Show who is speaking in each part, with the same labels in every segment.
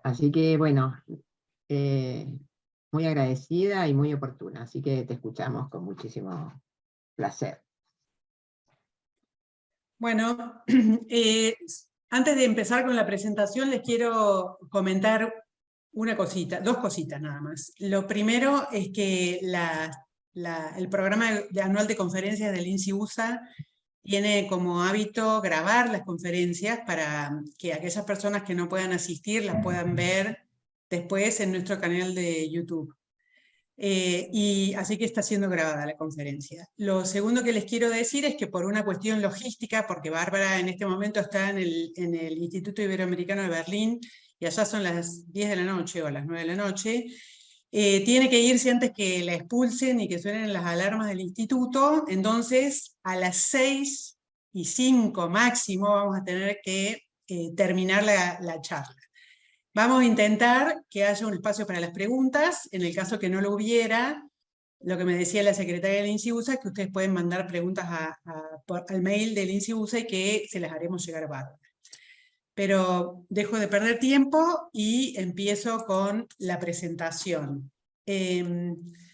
Speaker 1: Así que, bueno, muy agradecida y muy oportuna, así que te escuchamos con muchísimo placer.
Speaker 2: Bueno, antes de empezar con la presentación les quiero comentar una cosita, dos cositas nada más. Lo primero es que el programa anual de conferencias del INSI-USA tiene como hábito grabar las conferencias para que aquellas personas que no puedan asistir las puedan ver después en nuestro canal de YouTube. Y así que está siendo grabada la conferencia. Lo segundo que les quiero decir es que por una cuestión logística, porque Bárbara en este momento está en el Instituto Iberoamericano de Berlín, y allá son las 10 de la noche o las 9 de la noche, tiene que irse antes que la expulsen y que suenen las alarmas del instituto. Entonces a las 6:05 máximo vamos a tener que terminar la charla. Vamos a intentar que haya un espacio para las preguntas. En el caso que no lo hubiera, lo que me decía la secretaria del INSI-USA es que ustedes pueden mandar preguntas al mail del INSI-USA y que se las haremos llegar a Bárbara. Pero dejo de perder tiempo y empiezo con la presentación.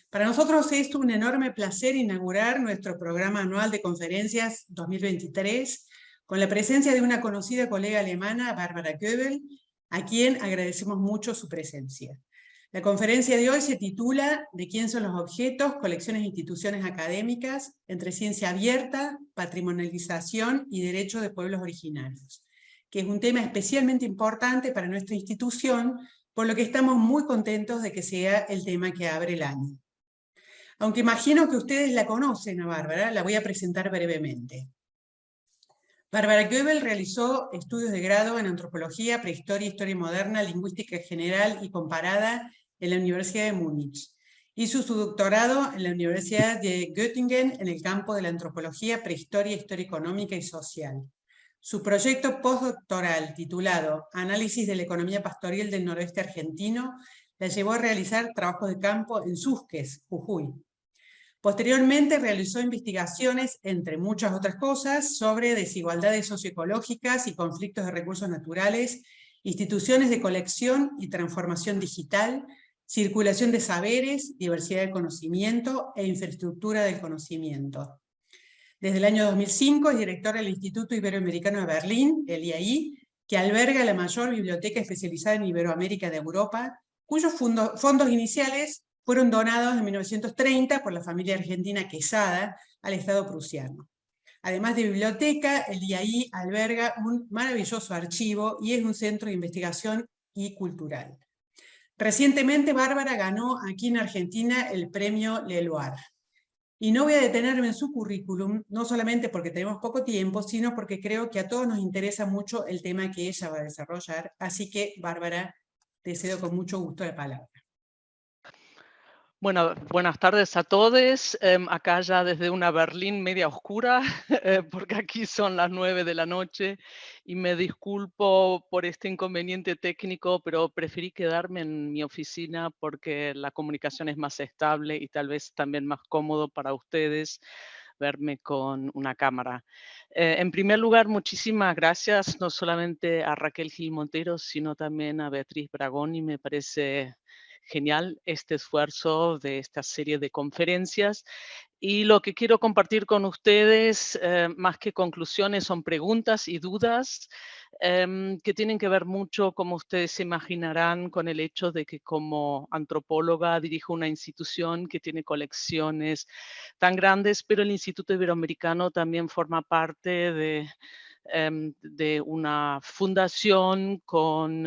Speaker 2: Para nosotros es un enorme placer inaugurar nuestro programa anual de conferencias 2023 con la presencia de una conocida colega alemana, Bárbara Goebel, a quien agradecemos mucho su presencia. La conferencia de hoy se titula ¿De quién son los objetos? Colecciones e instituciones académicas entre ciencia abierta, patrimonialización y derecho de pueblos originarios, que es un tema especialmente importante para nuestra institución, por lo que estamos muy contentos de que sea el tema que abre el año. Aunque imagino que ustedes la conocen a Bárbara, la voy a presentar brevemente. Bárbara Goebel realizó estudios de grado en Antropología, Prehistoria, Historia Moderna, Lingüística General y Comparada en la Universidad de Múnich. Hizo su doctorado en la Universidad de Göttingen en el campo de la Antropología, Prehistoria, Historia Económica y Social. Su proyecto postdoctoral, titulado Análisis de la economía pastoril del noroeste argentino, la llevó a realizar trabajos de campo en Susques, Jujuy. Posteriormente realizó investigaciones, entre muchas otras cosas, sobre desigualdades socioecológicas y conflictos de recursos naturales, instituciones de colección y transformación digital, circulación de saberes, diversidad del conocimiento e infraestructura del conocimiento. Desde el año 2005 es director del Instituto Iberoamericano de Berlín, el IAI, que alberga la mayor biblioteca especializada en Iberoamérica de Europa, cuyos fondos iniciales fueron donados en 1930 por la familia argentina Quesada al Estado prusiano. Además de biblioteca, el IAI alberga un maravilloso archivo y es un centro de investigación y cultural. Recientemente, Bárbara ganó aquí en Argentina el premio Leloir. Y no voy a detenerme en su currículum, no solamente porque tenemos poco tiempo, sino porque creo que a todos nos interesa mucho el tema que ella va a desarrollar. Así que, Bárbara, te cedo con mucho gusto la palabra.
Speaker 3: Bueno, buenas tardes a todos. Acá ya desde una Berlín media oscura, porque aquí son las 9 de la noche y me disculpo por este inconveniente técnico, pero preferí quedarme en mi oficina porque la comunicación es más estable y tal vez también más cómodo para ustedes verme con una cámara. En primer lugar, muchísimas gracias no solamente a Raquel Gil Montero, sino también a Beatriz Bragoni. Me parece genial este esfuerzo de esta serie de conferencias. Y lo que quiero compartir con ustedes, más que conclusiones, son preguntas y dudas que tienen que ver mucho, como ustedes se imaginarán, con el hecho de que como antropóloga dirijo una institución que tiene colecciones tan grandes, pero el Instituto Iberoamericano también forma parte de una fundación con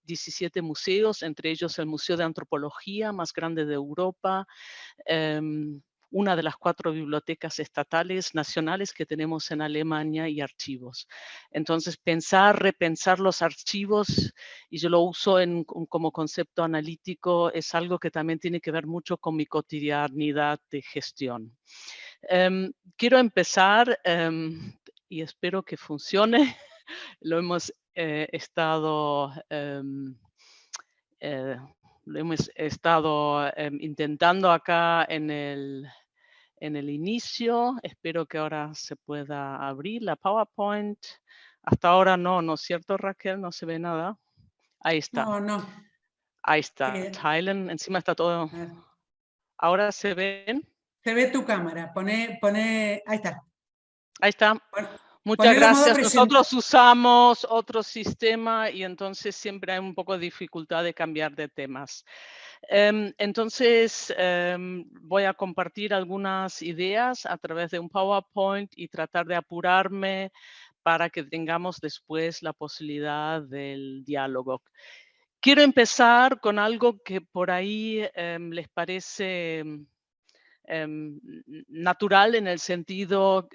Speaker 3: 17 museos, entre ellos el Museo de Antropología más grande de Europa, una de las 4 bibliotecas estatales nacionales que tenemos en Alemania y archivos. Entonces, repensar los archivos, y yo lo uso como concepto analítico, es algo que también tiene que ver mucho con mi cotidianidad de gestión. Quiero empezar, y espero que funcione. Lo hemos estado intentando acá en el inicio. Espero que ahora se pueda abrir la PowerPoint. Hasta ahora no, ¿no es cierto, Raquel? No se ve nada. Ahí está.
Speaker 2: No, no.
Speaker 3: Ahí está.
Speaker 2: Eh,
Speaker 3: Teilen, encima está todo.
Speaker 2: a ver.
Speaker 3: ¿Ahora se ven?
Speaker 2: Se ve tu cámara. Ahí está.
Speaker 3: Ahí está. Muchas
Speaker 2: Ponelo modo
Speaker 3: gracias.
Speaker 2: presenta.
Speaker 3: Nosotros usamos otro sistema y entonces siempre hay un poco de dificultad de cambiar de temas. Entonces, voy a compartir algunas ideas a través de un PowerPoint y tratar de apurarme para que tengamos después la posibilidad del diálogo. Quiero empezar con algo que por ahí les parece natural en el sentido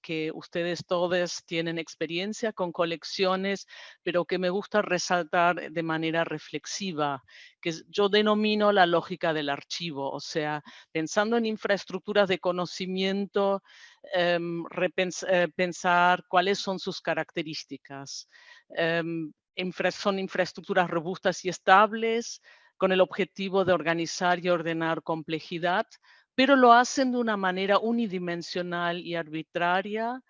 Speaker 3: que ustedes todos tienen experiencia con colecciones, pero que me gusta resaltar de manera reflexiva, que yo denomino la lógica del archivo, o sea, pensando en infraestructuras de conocimiento, pensar cuáles son sus características. Son infraestructuras robustas y estables, con el objetivo de organizar y ordenar complejidad, pero lo hacen de una manera unidimensional y arbitraria,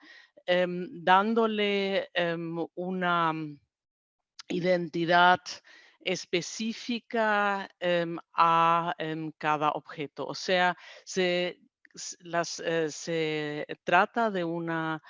Speaker 3: dándole una identidad específica a cada objeto. O sea, se trata de una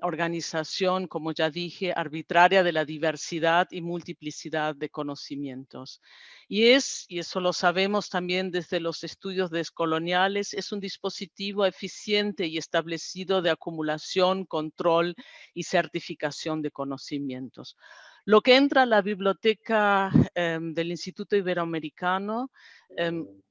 Speaker 3: organización, como ya dije, arbitraria de la diversidad y multiplicidad de conocimientos. Y eso lo sabemos también desde los estudios descoloniales, es un dispositivo eficiente y establecido de acumulación, control y certificación de conocimientos. Lo que entra a la biblioteca del Instituto Iberoamericano,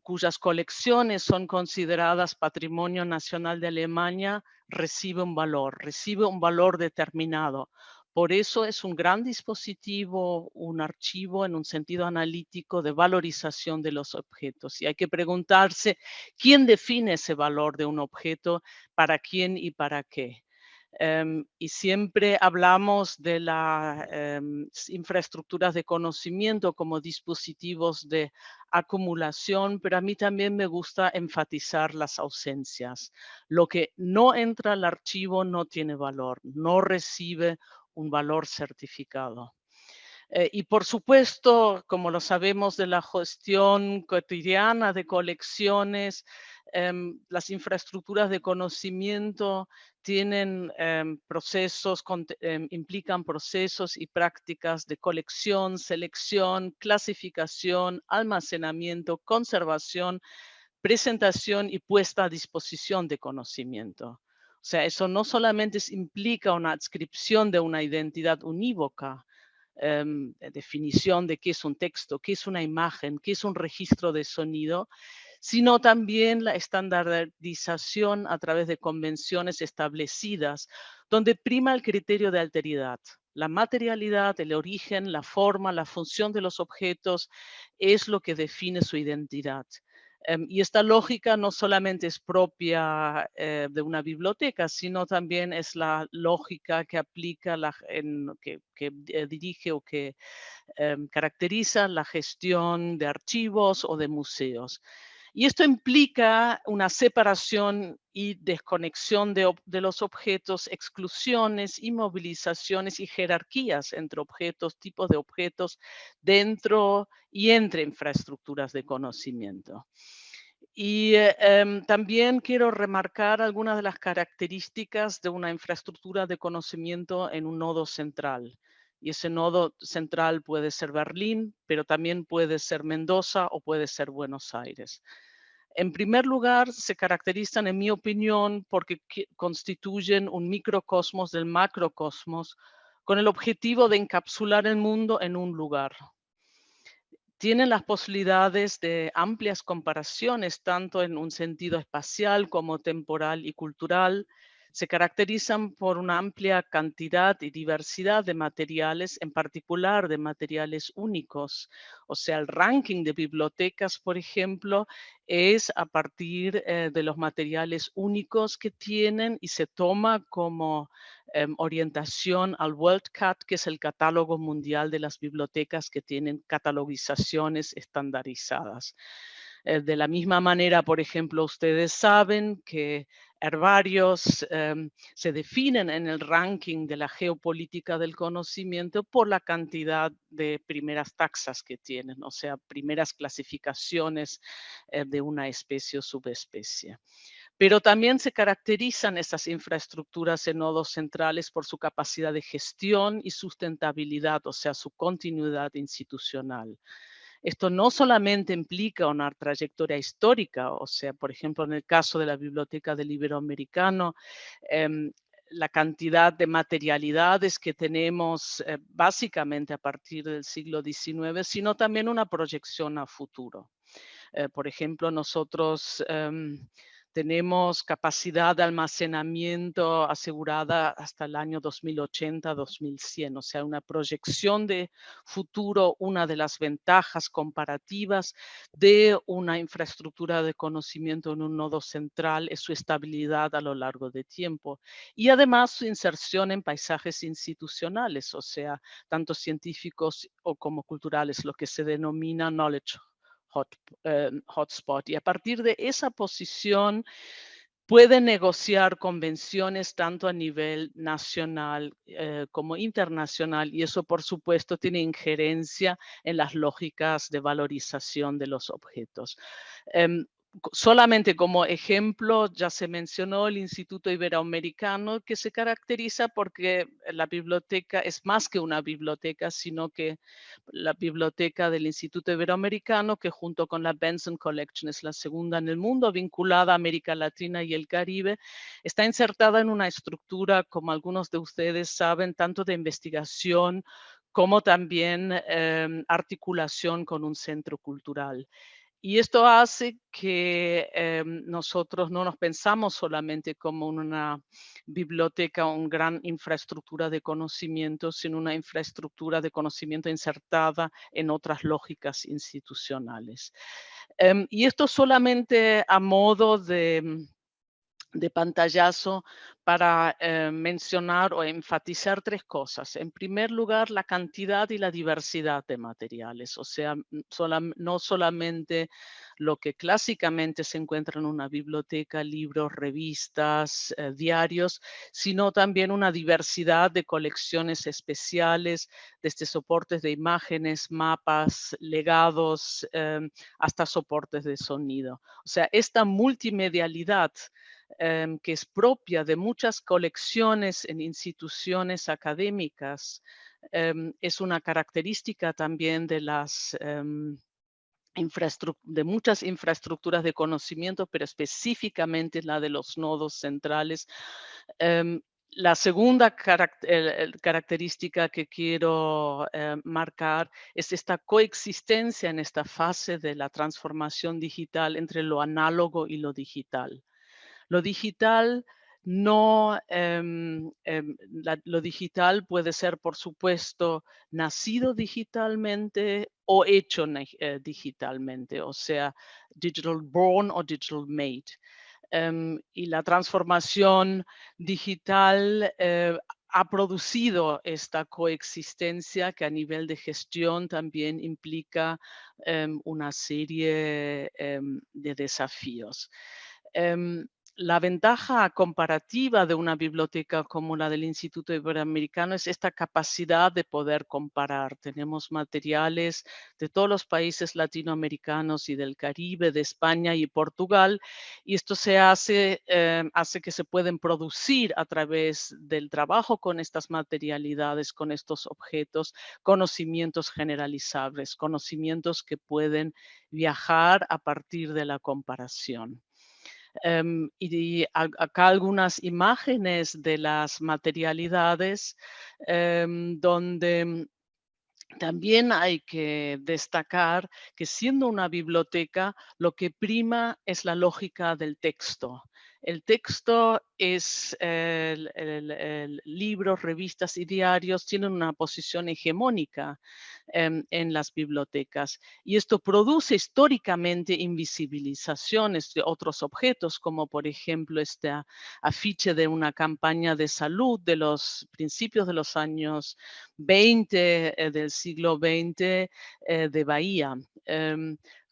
Speaker 3: cuyas colecciones son consideradas Patrimonio Nacional de Alemania, recibe un valor determinado. Por eso es un gran dispositivo, un archivo en un sentido analítico de valorización de los objetos. Y hay que preguntarse quién define ese valor de un objeto, para quién y para qué. Y siempre hablamos de las infraestructuras de conocimiento como dispositivos de acumulación, pero a mí también me gusta enfatizar las ausencias. Lo que no entra al archivo no tiene valor, no recibe un valor certificado. Y por supuesto, como lo sabemos de la gestión cotidiana de colecciones, las infraestructuras de conocimiento tienen implican procesos y prácticas de colección, selección, clasificación, almacenamiento, conservación, presentación y puesta a disposición de conocimiento. O sea, eso no solamente implica una adscripción de una identidad unívoca, definición de qué es un texto, qué es una imagen, qué es un registro de sonido, sino también la estandarización a través de convenciones establecidas, donde prima el criterio de alteridad. La materialidad, el origen, la forma, la función de los objetos es lo que define su identidad. Y esta lógica no solamente es propia de una biblioteca, sino también es la lógica que aplica, que dirige o que caracteriza la gestión de archivos o de museos. Y esto implica una separación y desconexión de los objetos, exclusiones, inmovilizaciones y jerarquías entre objetos, tipos de objetos, dentro y entre infraestructuras de conocimiento. Y también quiero remarcar algunas de las características de una infraestructura de conocimiento en un nodo central. Y ese nodo central puede ser Berlín, pero también puede ser Mendoza o puede ser Buenos Aires. En primer lugar, se caracterizan, en mi opinión, porque constituyen un microcosmos del macrocosmos con el objetivo de encapsular el mundo en un lugar. Tienen las posibilidades de amplias comparaciones, tanto en un sentido espacial como temporal y cultural. Se caracterizan por una amplia cantidad y diversidad de materiales, en particular de materiales únicos. O sea, el ranking de bibliotecas, por ejemplo, es a partir de los materiales únicos que tienen y se toma como orientación al WorldCat, que es el catálogo mundial de las bibliotecas que tienen catalogizaciones estandarizadas. De la misma manera, por ejemplo, ustedes saben que herbarios se definen en el ranking de la geopolítica del conocimiento por la cantidad de primeras taxas que tienen, o sea, primeras clasificaciones de una especie o subespecie. Pero también se caracterizan estas infraestructuras en nodos centrales por su capacidad de gestión y sustentabilidad, o sea, su continuidad institucional. Esto no solamente implica una trayectoria histórica, o sea, por ejemplo, en el caso de la Biblioteca del Iberoamericano, la cantidad de materialidades que tenemos básicamente a partir del siglo XIX, sino también una proyección a futuro. Por ejemplo, nosotros tenemos capacidad de almacenamiento asegurada hasta el año 2080-2100, o sea, una proyección de futuro, una de las ventajas comparativas de una infraestructura de conocimiento en un nodo central es su estabilidad a lo largo de tiempo y además su inserción en paisajes institucionales, o sea, tanto científicos o como culturales, lo que se denomina knowledge hotspot. Y a partir de esa posición puede negociar convenciones tanto a nivel nacional como internacional y eso por supuesto tiene injerencia en las lógicas de valorización de los objetos. Solamente como ejemplo, ya se mencionó el Instituto Iberoamericano, que se caracteriza porque la biblioteca es más que una biblioteca, sino que la biblioteca del Instituto Iberoamericano, que junto con la Benson Collection es la segunda en el mundo, vinculada a América Latina y el Caribe, está insertada en una estructura, como algunos de ustedes saben, tanto de investigación como también articulación con un centro cultural. Y esto hace que nosotros no nos pensamos solamente como una biblioteca o una gran infraestructura de conocimiento, sino una infraestructura de conocimiento insertada en otras lógicas institucionales. Y esto solamente a modo de pantallazo para mencionar o enfatizar tres cosas. En primer lugar, la cantidad y la diversidad de materiales, o sea, no solamente lo que clásicamente se encuentra en una biblioteca, libros, revistas, diarios, sino también una diversidad de colecciones especiales, desde soportes de imágenes, mapas, legados, hasta soportes de sonido. O sea, esta multimedialidad que es propia de muchas colecciones en instituciones académicas, es una característica también de las de muchas infraestructuras de conocimiento, pero específicamente la de los nodos centrales. La segunda característica que quiero marcar es esta coexistencia en esta fase de la transformación digital entre lo análogo y lo digital. Lo digital no, lo digital puede ser, por supuesto, nacido digitalmente o hecho digitalmente, o sea, digital born o digital made. Y la transformación digital ha producido esta coexistencia que a nivel de gestión también implica una serie de desafíos. La ventaja comparativa de una biblioteca como la del Instituto Iberoamericano es esta capacidad de poder comparar. Tenemos materiales de todos los países latinoamericanos y del Caribe, de España y Portugal, y esto hace que se pueden producir a través del trabajo con estas materialidades, con estos objetos, conocimientos generalizables, conocimientos que pueden viajar a partir de la comparación. Y acá algunas imágenes de las materialidades donde también hay que destacar que siendo una biblioteca, lo que prima es la lógica del texto. El texto es, libros, revistas y diarios tienen una posición hegemónica en las bibliotecas. Y esto produce históricamente invisibilizaciones de otros objetos, como por ejemplo este afiche de una campaña de salud de los principios de los años 20 del siglo XX de Bahía.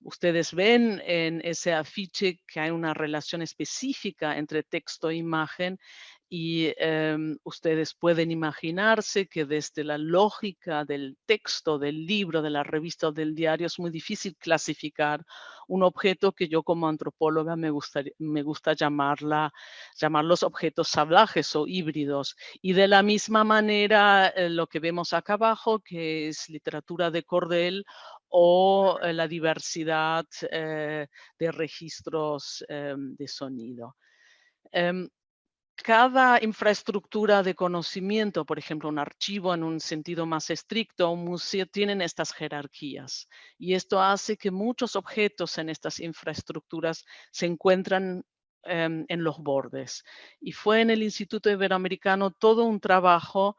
Speaker 3: Ustedes ven en ese afiche que hay una relación específica entre texto e imagen y ustedes pueden imaginarse que desde la lógica del texto, del libro, de la revista o del diario es muy difícil clasificar un objeto que yo como antropóloga me gusta llamarlos objetos salvajes o híbridos. Y de la misma manera lo que vemos acá abajo, que es literatura de cordel, o la diversidad de registros de sonido. Cada infraestructura de conocimiento, por ejemplo, un archivo en un sentido más estricto, un museo, tienen estas jerarquías. Y esto hace que muchos objetos en estas infraestructuras se encuentran en los bordes. Y fue en el Instituto Iberoamericano todo un trabajo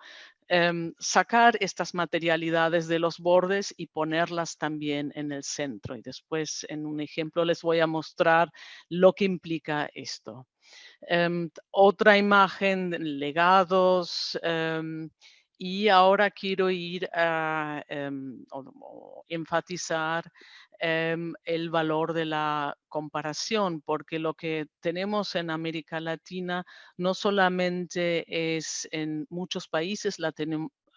Speaker 3: sacar estas materialidades de los bordes y ponerlas también en el centro. Y después en un ejemplo les voy a mostrar lo que implica esto. Otra imagen, legados, y ahora quiero ir a o enfatizar el valor de la comparación, porque lo que tenemos en América Latina no solamente es en muchos países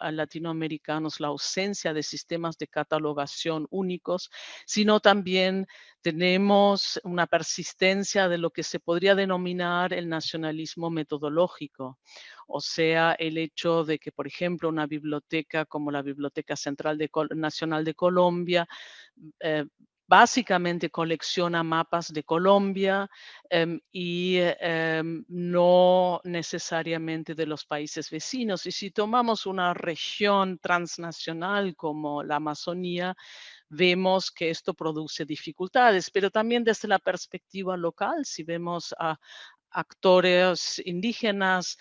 Speaker 3: latinoamericanos la ausencia de sistemas de catalogación únicos, sino también tenemos una persistencia de lo que se podría denominar el nacionalismo metodológico, o sea, el hecho de que, por ejemplo, una biblioteca como la Biblioteca Central Nacional de Colombia, básicamente colecciona mapas de Colombia y no necesariamente de los países vecinos. Y si tomamos una región transnacional como la Amazonía, vemos que esto produce dificultades, pero también desde la perspectiva local, si vemos a actores indígenas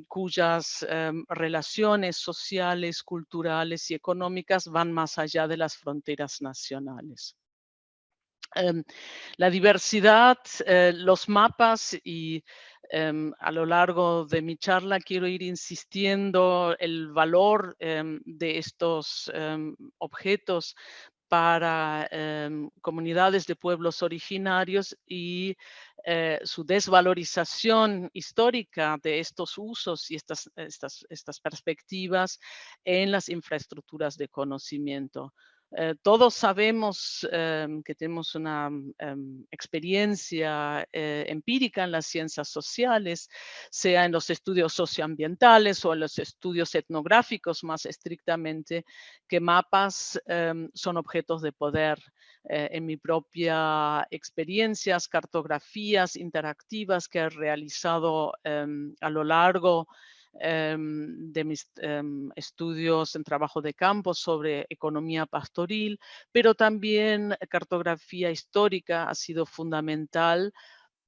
Speaker 3: cuyas relaciones sociales, culturales y económicas van más allá de las fronteras nacionales. La diversidad, los mapas y a lo largo de mi charla quiero ir insistiendo el valor de estos objetos para comunidades de pueblos originarios y su desvalorización histórica de estos usos y estas perspectivas en las infraestructuras de conocimiento. Todos sabemos que tenemos una experiencia empírica en las ciencias sociales, sea en los estudios socioambientales o en los estudios etnográficos más estrictamente, que mapas son objetos de poder. En mi propia experiencias, cartografías interactivas que he realizado a lo largo de mis estudios en trabajo de campo sobre economía pastoril, pero también cartografía histórica ha sido fundamental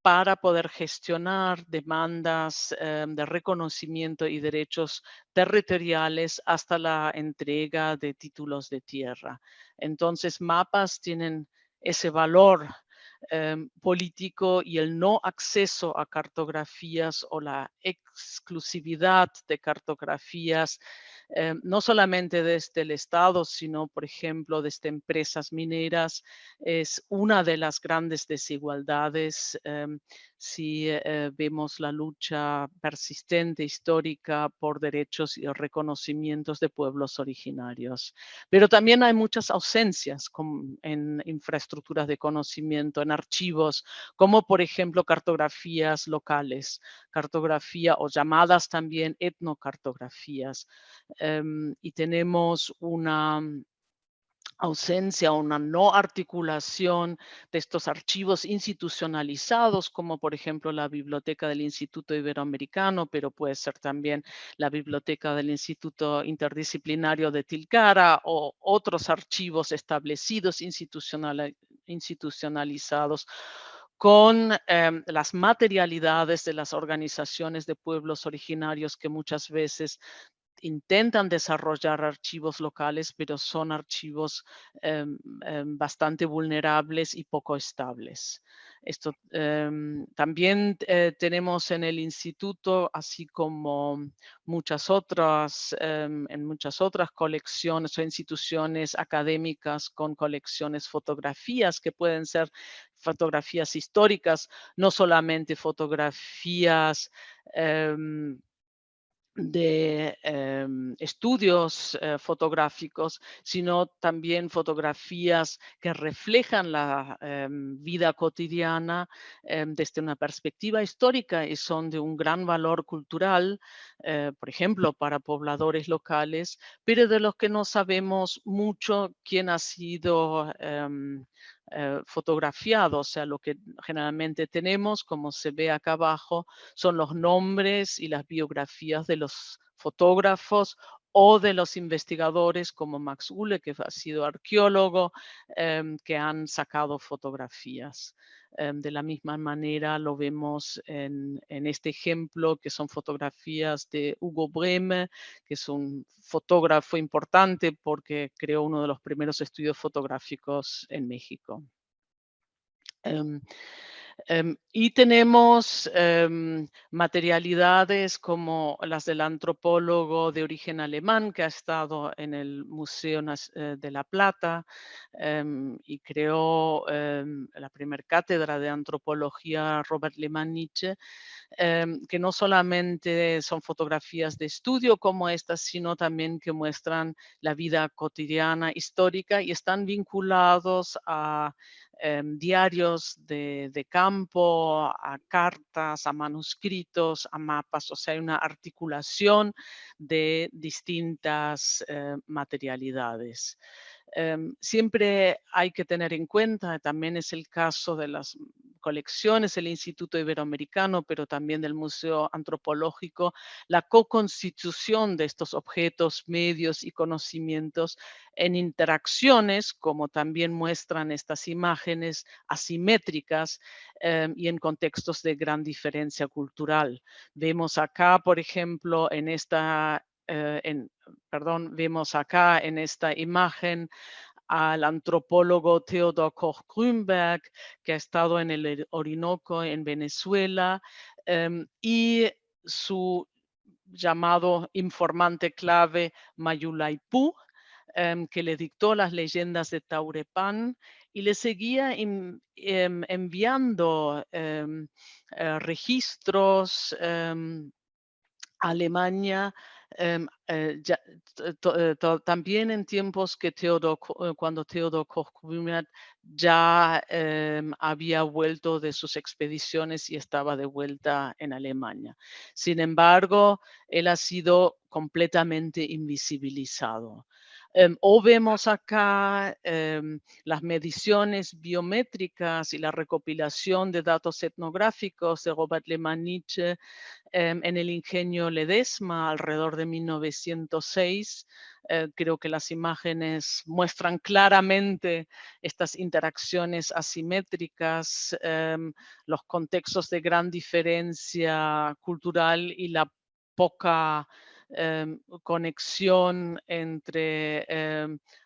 Speaker 3: para poder gestionar demandas de reconocimiento y derechos territoriales hasta la entrega de títulos de tierra. Entonces, mapas tienen ese valor político y el no acceso a cartografías o la exclusividad de cartografías, no solamente desde el Estado, sino, por ejemplo, desde empresas mineras, es una de las grandes desigualdades si vemos la lucha persistente, histórica, por derechos y reconocimientos de pueblos originarios. Pero también hay muchas ausencias en infraestructuras de conocimiento, en archivos, como por ejemplo cartografías locales, cartografía o llamadas también etnocartografías. Y tenemos una ausencia o una no articulación de estos archivos institucionalizados, como por ejemplo la biblioteca del Instituto Iberoamericano, pero puede ser también la biblioteca del Instituto Interdisciplinario de Tilcara o otros archivos establecidos institucionalizados con las materialidades de las organizaciones de pueblos originarios que muchas veces intentan desarrollar archivos locales, pero son archivos bastante vulnerables y poco estables. Esto también tenemos en el instituto, así como muchas otras, en muchas otras colecciones o instituciones académicas con colecciones fotografías que pueden ser fotografías históricas, no solamente fotografías de estudios fotográficos, sino también fotografías que reflejan la vida cotidiana desde una perspectiva histórica y son de un gran valor cultural, por ejemplo, para pobladores locales, pero de los que no sabemos mucho quién ha sido fotografiado. O sea, lo que generalmente tenemos, como se ve acá abajo, son los nombres y las biografías de los fotógrafos o de los investigadores como Max Uhle, que ha sido arqueólogo, que han sacado fotografías. De la misma manera lo vemos en este ejemplo, que son fotografías de Hugo Breme, que es un fotógrafo importante porque creó uno de los primeros estudios fotográficos en México. Y tenemos materialidades como las del antropólogo de origen alemán que ha estado en el Museo de La Plata y creó la primera cátedra de antropología Robert Lehmann-Nietzsche, que no solamente son fotografías de estudio como estas, sino también que muestran la vida cotidiana histórica y están vinculados a diarios de campo, a cartas, a manuscritos, a mapas. O sea, hay una articulación de distintas materialidades. Siempre hay que tener en cuenta, también es el caso de las colecciones del Instituto Iberoamericano, pero también del Museo Antropológico, la co-constitución de estos objetos, medios y conocimientos en interacciones, como también muestran estas imágenes asimétricas y en contextos de gran diferencia cultural. Vemos acá, por ejemplo, en esta vemos acá en esta imagen al antropólogo Theodor Koch-Grünberg, que ha estado en el Orinoco, en Venezuela, y su llamado informante clave Mayulaipú, que le dictó las leyendas de Taurepán y le seguía enviando registros a Alemania, también en tiempos que cuando Theodor Koch-Grünberg ya había vuelto de sus expediciones y estaba de vuelta en Alemania. Sin embargo, él ha sido completamente invisibilizado. O vemos acá las mediciones biométricas y la recopilación de datos etnográficos de Robert Lehmann-Nietzsche en el ingenio Ledesma alrededor de 1906. Creo que las imágenes muestran claramente estas interacciones asimétricas, los contextos de gran diferencia cultural y la poca conexión entre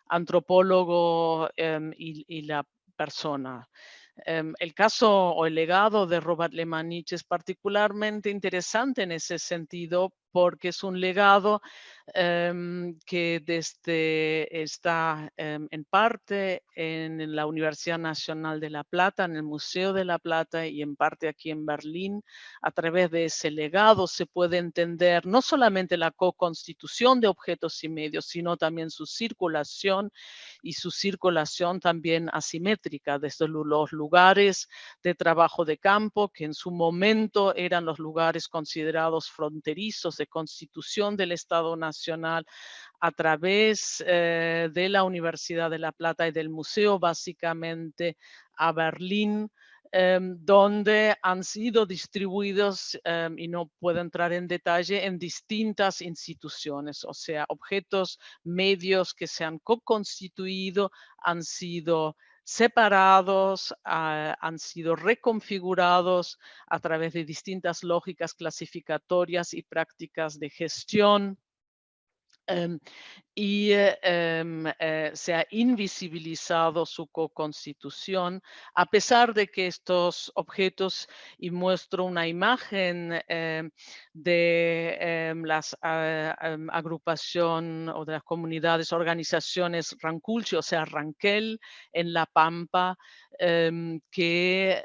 Speaker 3: antropólogo y la persona. El caso o el legado de Robert Lehmann-Nietzsche es particularmente interesante en ese sentido porque es un legado que está en parte en la Universidad Nacional de La Plata, en el Museo de La Plata y en parte aquí en Berlín. A través de ese legado se puede entender no solamente la co-constitución de objetos y medios, sino también su circulación y su circulación también asimétrica desde los lugares de trabajo de campo, que en su momento eran los lugares considerados fronterizos de constitución del Estado Nacional, a través de la Universidad de La Plata y del museo, básicamente a Berlín, donde han sido distribuidos, y no puedo entrar en detalle, en distintas instituciones, o sea, objetos, medios que se han co-constituido, han sido separados, han sido reconfigurados a través de distintas lógicas clasificatorias y prácticas de gestión Se ha invisibilizado su co-constitución, a pesar de que estos objetos, y muestro una imagen de las agrupación o de las comunidades, organizaciones Ranculchi, o sea, Ranquel, en La Pampa, que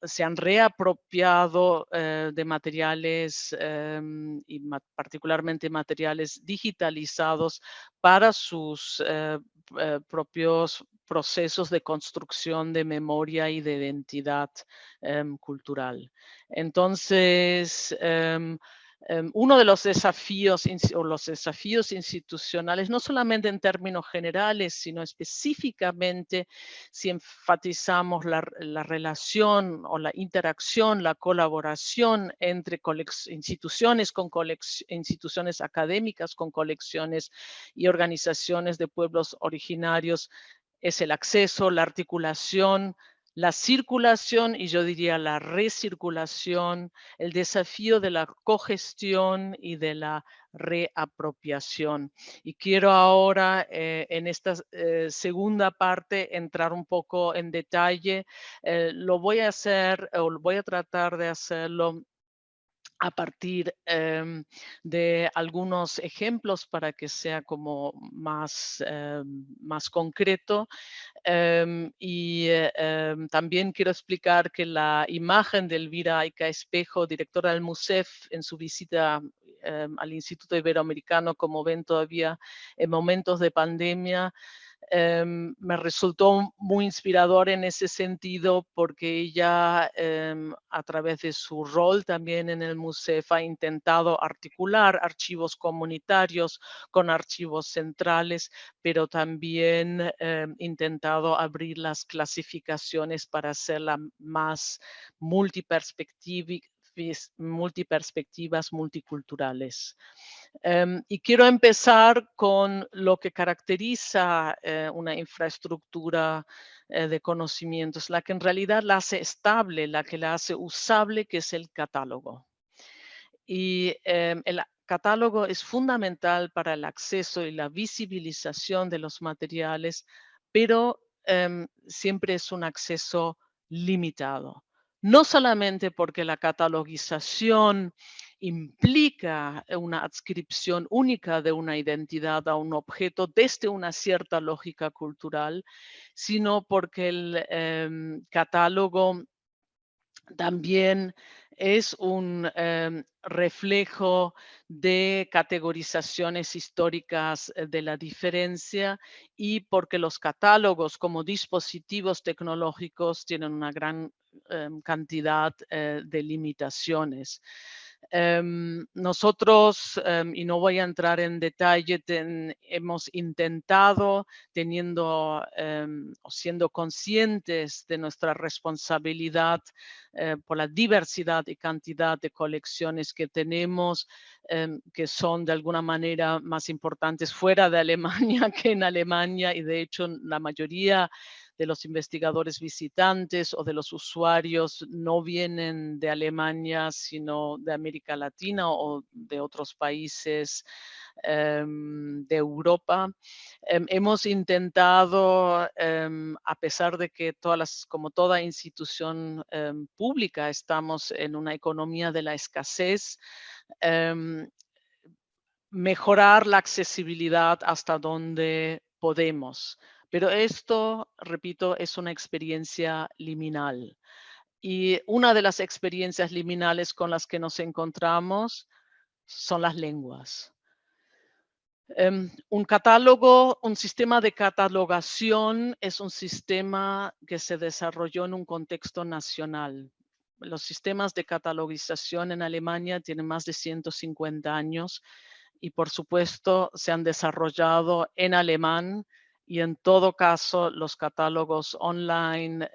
Speaker 3: se han reapropiado de materiales y particularmente materiales digitalizados para sus propios procesos de construcción de memoria y de identidad cultural. Entonces, uno de los desafíos institucionales, no solamente en términos generales, sino específicamente si enfatizamos la relación o la interacción, la colaboración entre instituciones instituciones académicas con colecciones y organizaciones de pueblos originarios, es el acceso, la articulación, la circulación y yo diría la recirculación, el desafío de la cogestión y de la reapropiación. Y quiero ahora en esta segunda parte entrar un poco en detalle. Lo voy a hacer, o voy a tratar de hacerlo a partir de algunos ejemplos para que sea como más, más concreto. También quiero explicar que la imagen de Elvira Aica Espejo, directora del MUSEF, en su visita al Instituto Iberoamericano, como ven todavía en momentos de pandemia, me resultó muy inspirador en ese sentido porque ella a través de su rol también en el MUSEF ha intentado articular archivos comunitarios con archivos centrales, pero también intentado abrir las clasificaciones para hacerla más multiperspectivas, multiculturales. Y quiero empezar con lo que caracteriza una infraestructura de conocimientos, la que en realidad la hace estable, la que la hace usable, que es el catálogo. Y el catálogo es fundamental para el acceso y la visibilización de los materiales, pero siempre es un acceso limitado. No solamente porque la catalogización implica una adscripción única de una identidad a un objeto desde una cierta lógica cultural, sino porque el catálogo también es un reflejo de categorizaciones históricas de la diferencia y porque los catálogos como dispositivos tecnológicos tienen una gran cantidad de limitaciones. Nosotros, y no voy a entrar en detalle, hemos intentado, teniendo o siendo conscientes de nuestra responsabilidad por la diversidad y cantidad de colecciones que tenemos, que son de alguna manera más importantes fuera de Alemania que en Alemania, y de hecho la mayoría de los investigadores visitantes o de los usuarios no vienen de Alemania, sino de América Latina o de otros países de Europa. Hemos intentado, a pesar de que como toda institución pública, estamos en una economía de la escasez, mejorar la accesibilidad hasta donde podemos. Pero esto, repito, es una experiencia liminal. Y una de las experiencias liminales con las que nos encontramos son las lenguas. Un sistema de catalogación es un sistema que se desarrolló en un contexto nacional. Los sistemas de catalogización en Alemania tienen más de 150 años y por supuesto se han desarrollado en alemán y en todo caso los catálogos online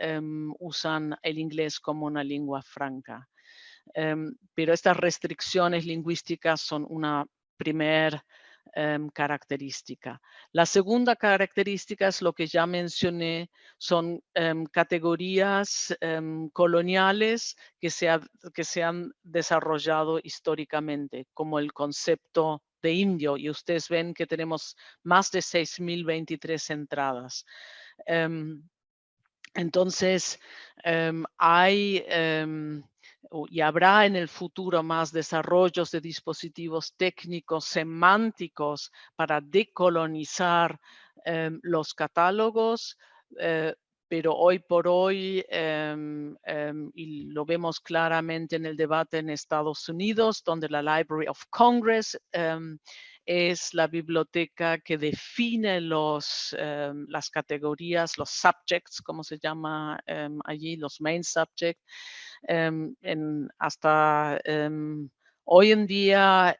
Speaker 3: usan el inglés como una lengua franca. Pero estas restricciones lingüísticas son una primer característica. La segunda característica es lo que ya mencioné, son categorías coloniales que se han desarrollado históricamente, como el concepto de indio, y ustedes ven que tenemos más de 6.023 entradas. Entonces, hay y habrá en el futuro más desarrollos de dispositivos técnicos semánticos para decolonizar los catálogos, pero hoy por hoy, y lo vemos claramente en el debate en Estados Unidos, donde la Library of Congress es la biblioteca que define las categorías, los subjects, como se llama allí, los main subjects, hasta hoy en día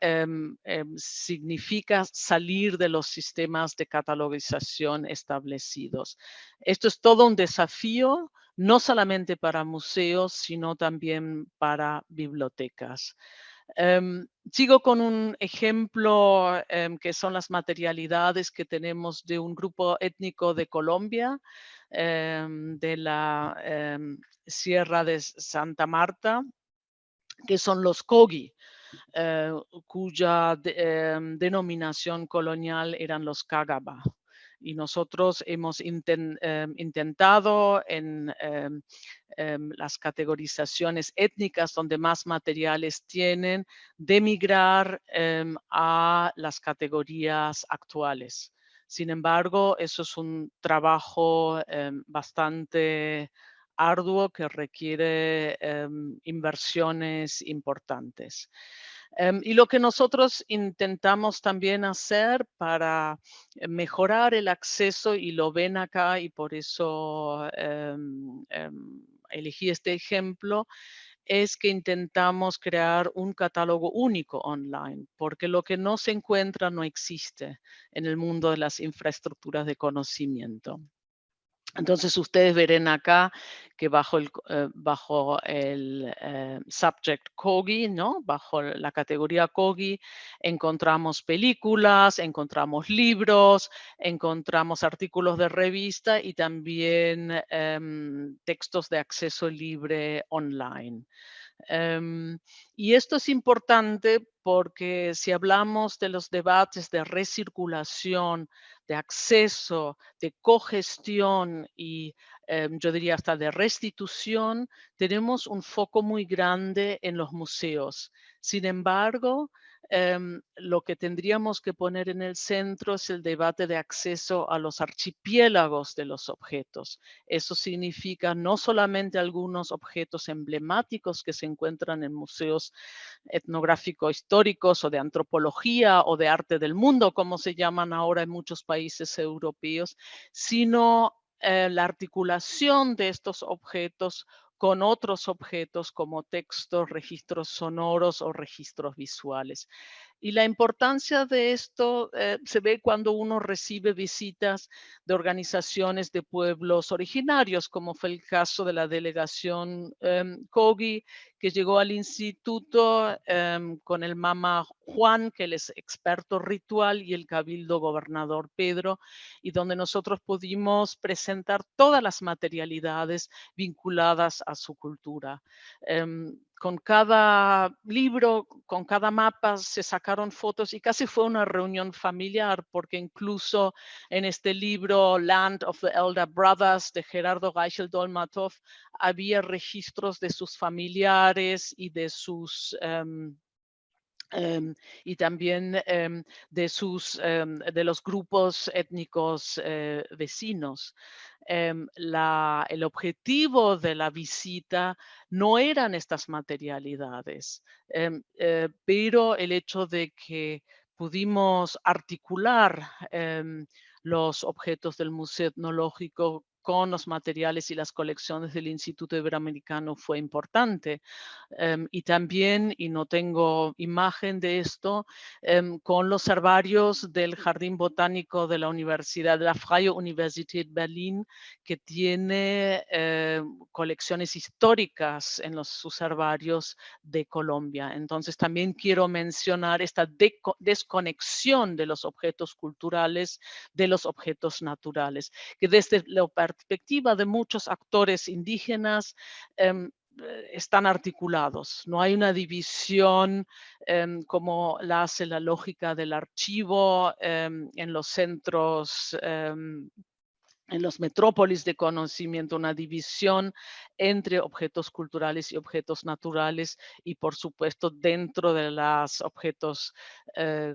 Speaker 3: significa salir de los sistemas de catalogización establecidos. Esto es todo un desafío, no solamente para museos, sino también para bibliotecas. Sigo con un ejemplo que son las materialidades que tenemos de un grupo étnico de Colombia, de la Sierra de Santa Marta, que son los Kogi, cuya denominación colonial eran los Kagaba. Y nosotros hemos intentado en las categorizaciones étnicas donde más materiales tienen, de migrar a las categorías actuales. Sin embargo, eso es un trabajo bastante arduo que requiere inversiones importantes. Y lo que nosotros intentamos también hacer para mejorar el acceso, y lo ven acá y por eso elegí este ejemplo, es que intentamos crear un catálogo único online, porque lo que no se encuentra no existe en el mundo de las infraestructuras de conocimiento. Entonces ustedes verán acá que bajo el subject Kogi, ¿no? Bajo la categoría Kogi, encontramos películas, encontramos libros, encontramos artículos de revista y también textos de acceso libre online. Y esto es importante porque si hablamos de los debates de recirculación, de acceso, de cogestión y yo diría hasta de restitución, tenemos un foco muy grande en los museos. Sin embargo, lo que tendríamos que poner en el centro es el debate de acceso a los archipiélagos de los objetos. Eso significa no solamente algunos objetos emblemáticos que se encuentran en museos etnográficos históricos o de antropología o de arte del mundo, como se llaman ahora en muchos países europeos, sino la articulación de estos objetos con otros objetos como textos, registros sonoros o registros visuales. Y la importancia de esto se ve cuando uno recibe visitas de organizaciones de pueblos originarios, como fue el caso de la delegación Kogi, que llegó al instituto con el Mama Juan, que él es experto ritual, y el cabildo gobernador Pedro, y donde nosotros pudimos presentar todas las materialidades vinculadas a su cultura. Con cada libro, con cada mapa se sacaron fotos y casi fue una reunión familiar, porque incluso en este libro Land of the Elder Brothers de Gerardo Reichel Dolmatov había registros de sus familiares y de sus y también de los grupos étnicos vecinos. El objetivo de la visita no eran estas materialidades, pero el hecho de que pudimos articular los objetos del Museo Etnológico con los materiales y las colecciones del Instituto Iberoamericano fue importante. Y también, y no tengo imagen de esto, con los herbarios del Jardín Botánico de la Universidad, de la Freie Universität Berlin, que tiene colecciones históricas en sus herbarios de Colombia. Entonces también quiero mencionar esta desconexión de los objetos culturales de los objetos naturales, que desde la perspectiva de muchos actores indígenas están articulados. No hay una división como la hace la lógica del archivo en los centros, en los metrópolis de conocimiento, una división entre objetos culturales y objetos naturales, y por supuesto dentro de los objetos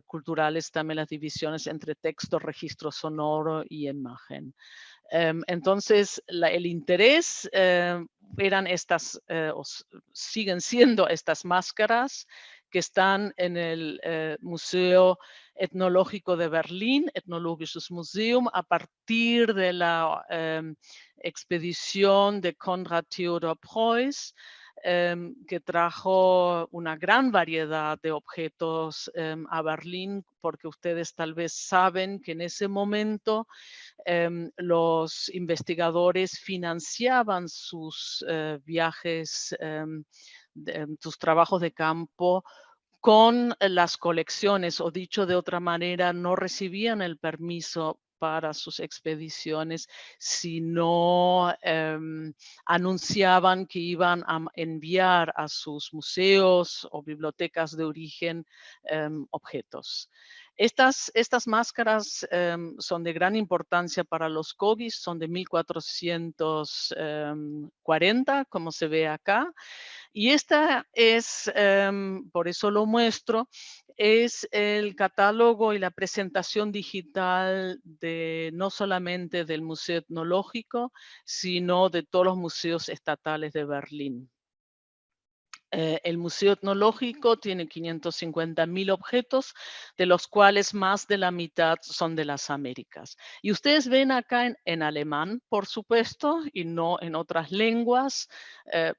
Speaker 3: culturales también las divisiones entre texto, registro sonoro y imagen. Entonces, el interés eran estas, o siguen siendo estas máscaras que están en el Museo Etnológico de Berlín, Ethnologisches Museum, a partir de la expedición de Konrad Theodor Preuss, que trajo una gran variedad de objetos a Berlín, porque ustedes tal vez saben que en ese momento los investigadores financiaban sus viajes, sus trabajos de campo con las colecciones, o dicho de otra manera, no recibían el permiso para sus expediciones, sino anunciaban que iban a enviar a sus museos o bibliotecas de origen objetos. Estas máscaras son de gran importancia para los Kogis, son de 1440, como se ve acá. Y esta es, por eso lo muestro, es el catálogo y la presentación digital de no solamente del Museo Etnológico, sino de todos los museos estatales de Berlín. El Museo Etnológico tiene 550.000 objetos, de los cuales más de la mitad son de las Américas. Y ustedes ven acá en alemán, por supuesto, y no en otras lenguas,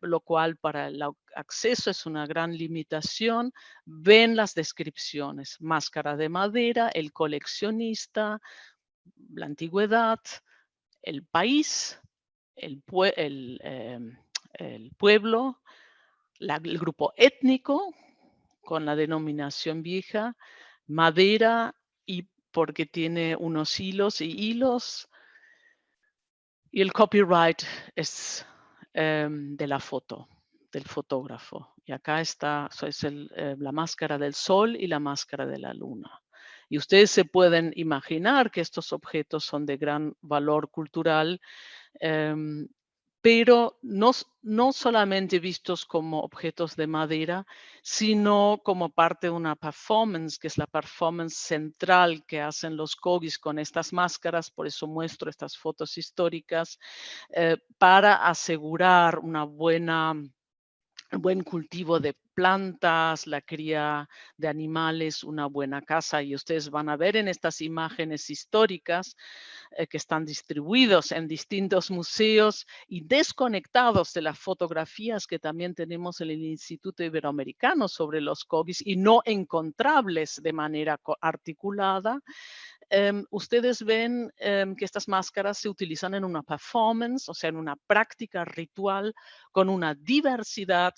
Speaker 3: lo cual para el acceso es una gran limitación. Ven las descripciones: máscara de madera, el coleccionista, la antigüedad, el país, el pueblo, el grupo étnico con la denominación vieja, madera, y porque tiene unos hilos y hilos, y el copyright es de la foto, del fotógrafo. Y acá está, eso es la máscara del sol y la máscara de la luna. Y ustedes se pueden imaginar que estos objetos son de gran valor cultural, pero no solamente vistos como objetos de madera, sino como parte de una performance, que es la performance central que hacen los Kogis con estas máscaras. Por eso muestro estas fotos históricas, para asegurar un buen cultivo de plantas, la cría de animales, una buena caza. Y ustedes van a ver en estas imágenes históricas que están distribuidos en distintos museos y desconectados de las fotografías que también tenemos en el Instituto Iberoamericano sobre los Kogis y no encontrables de manera articulada. Ustedes ven que estas máscaras se utilizan en una performance, o sea, en una práctica ritual, con una diversidad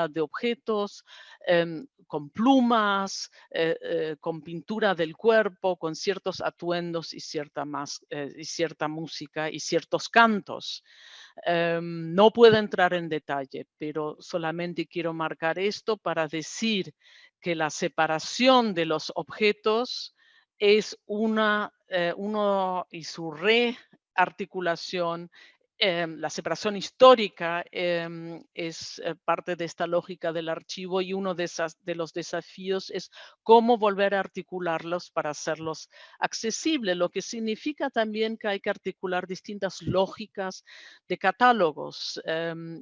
Speaker 3: de objetos, con plumas, con pintura del cuerpo, con ciertos atuendos y cierta música y ciertos cantos. No puedo entrar en detalle, pero solamente quiero marcar esto para decir que la separación de los objetos es uno y su rearticulación, la separación histórica es parte de esta lógica del archivo, y uno de los desafíos es cómo volver a articularlos para hacerlos accesibles, lo que significa también que hay que articular distintas lógicas de catálogos,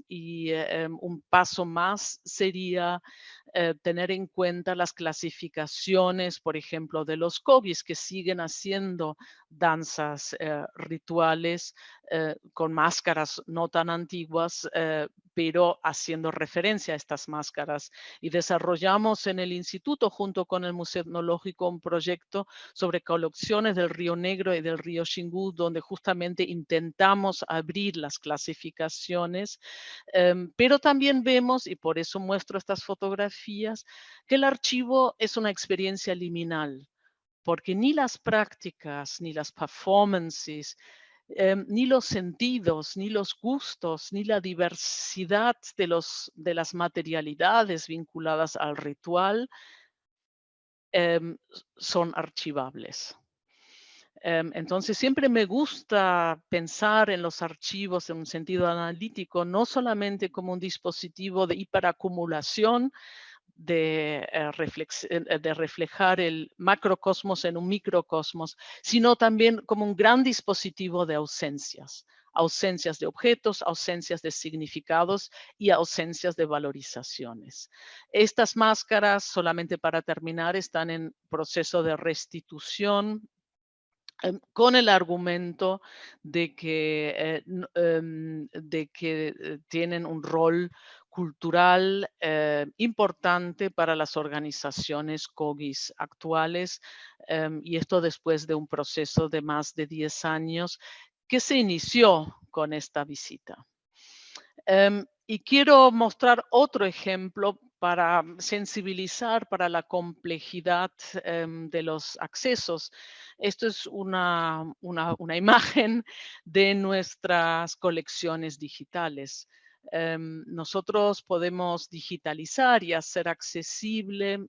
Speaker 3: y un paso más sería tener en cuenta las clasificaciones, por ejemplo, de los Kogis, que siguen haciendo danzas rituales con máscaras no tan antiguas, pero haciendo referencia a estas máscaras. Y desarrollamos en el instituto, junto con el Museo Etnológico, un proyecto sobre colecciones del Río Negro y del Río Xingu, donde justamente intentamos abrir las clasificaciones, pero también vemos, y por eso muestro estas fotografías, que el archivo es una experiencia liminal, porque ni las prácticas, ni las performances, ni los sentidos, ni los gustos, ni la diversidad de las materialidades vinculadas al ritual son archivables. Entonces siempre me gusta pensar en los archivos en un sentido analítico, no solamente como un dispositivo de hiperacumulación, de reflejar el macrocosmos en un microcosmos, sino también como un gran dispositivo de ausencias. Ausencias de objetos, ausencias de significados y ausencias de valorizaciones. Estas máscaras, solamente para terminar, están en proceso de restitución con el argumento de que, tienen un rol cultural importante para las organizaciones Kogis actuales, y esto después de un proceso de más de 10 años que se inició con esta visita. Y quiero mostrar otro ejemplo para sensibilizar para la complejidad de los accesos. Esto es una imagen de nuestras colecciones digitales. Nosotros podemos digitalizar y hacer accesible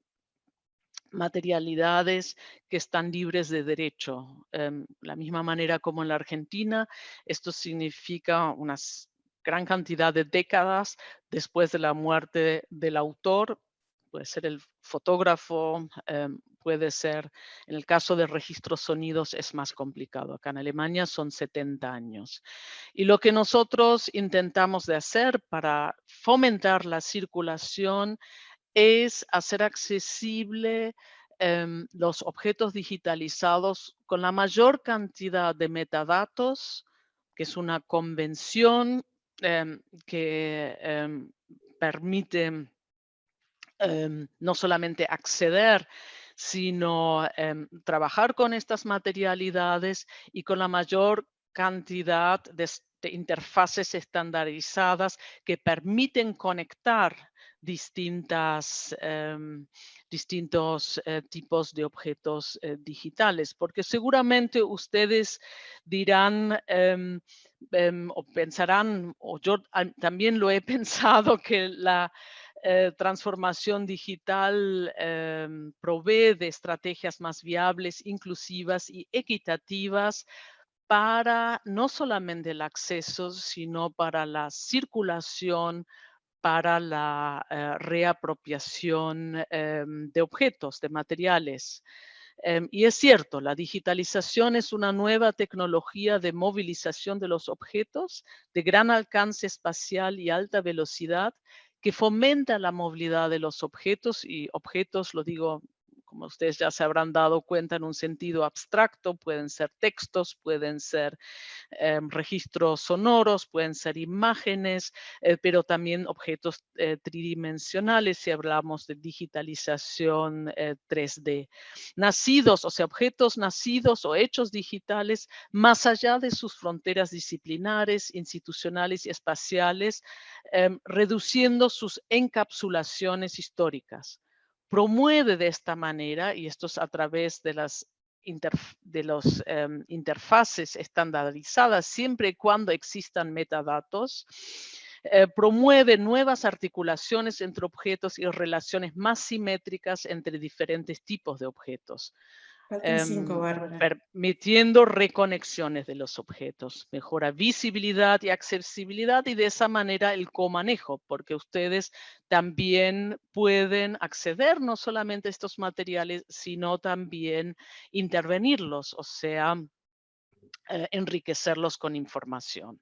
Speaker 3: materialidades que están libres de derecho. La misma manera como en la Argentina, esto significa una gran cantidad de décadas después de la muerte del autor. Puede ser el fotógrafo, puede ser, en el caso de registros sonidos es más complicado. Acá en Alemania son 70 años. Y lo que nosotros intentamos de hacer para fomentar la circulación es hacer accesible los objetos digitalizados con la mayor cantidad de metadatos, que es una convención que permite no solamente acceder, sino trabajar con estas materialidades y con la mayor cantidad de interfaces estandarizadas que permiten conectar distintos tipos de objetos digitales, porque seguramente ustedes dirán o pensarán, o yo también lo he pensado, que la transformación digital provee de estrategias más viables, inclusivas y equitativas para no solamente el acceso, sino para la circulación, para la reapropiación de objetos, de materiales. Y es cierto, la digitalización es una nueva tecnología de movilización de los objetos de gran alcance espacial y alta velocidad que fomenta la movilidad de los objetos, y objetos, lo digo como ustedes ya se habrán dado cuenta, en un sentido abstracto, pueden ser textos, pueden ser registros sonoros, pueden ser imágenes, pero también objetos tridimensionales si hablamos de digitalización 3D. Nacidos, o sea, objetos nacidos o hechos digitales más allá de sus fronteras disciplinares, institucionales y espaciales, reduciendo sus encapsulaciones históricas. Promueve de esta manera, y esto es a través de las interfaces estandarizadas, siempre y cuando existan metadatos, promueve nuevas articulaciones entre objetos y relaciones más simétricas entre diferentes tipos de objetos.
Speaker 2: Faltan 5, Bárbara.
Speaker 3: Permitiendo reconexiones de los objetos, mejora visibilidad y accesibilidad, y de esa manera el comanejo, porque ustedes también pueden acceder no solamente a estos materiales, sino también intervenirlos, o sea, enriquecerlos con información.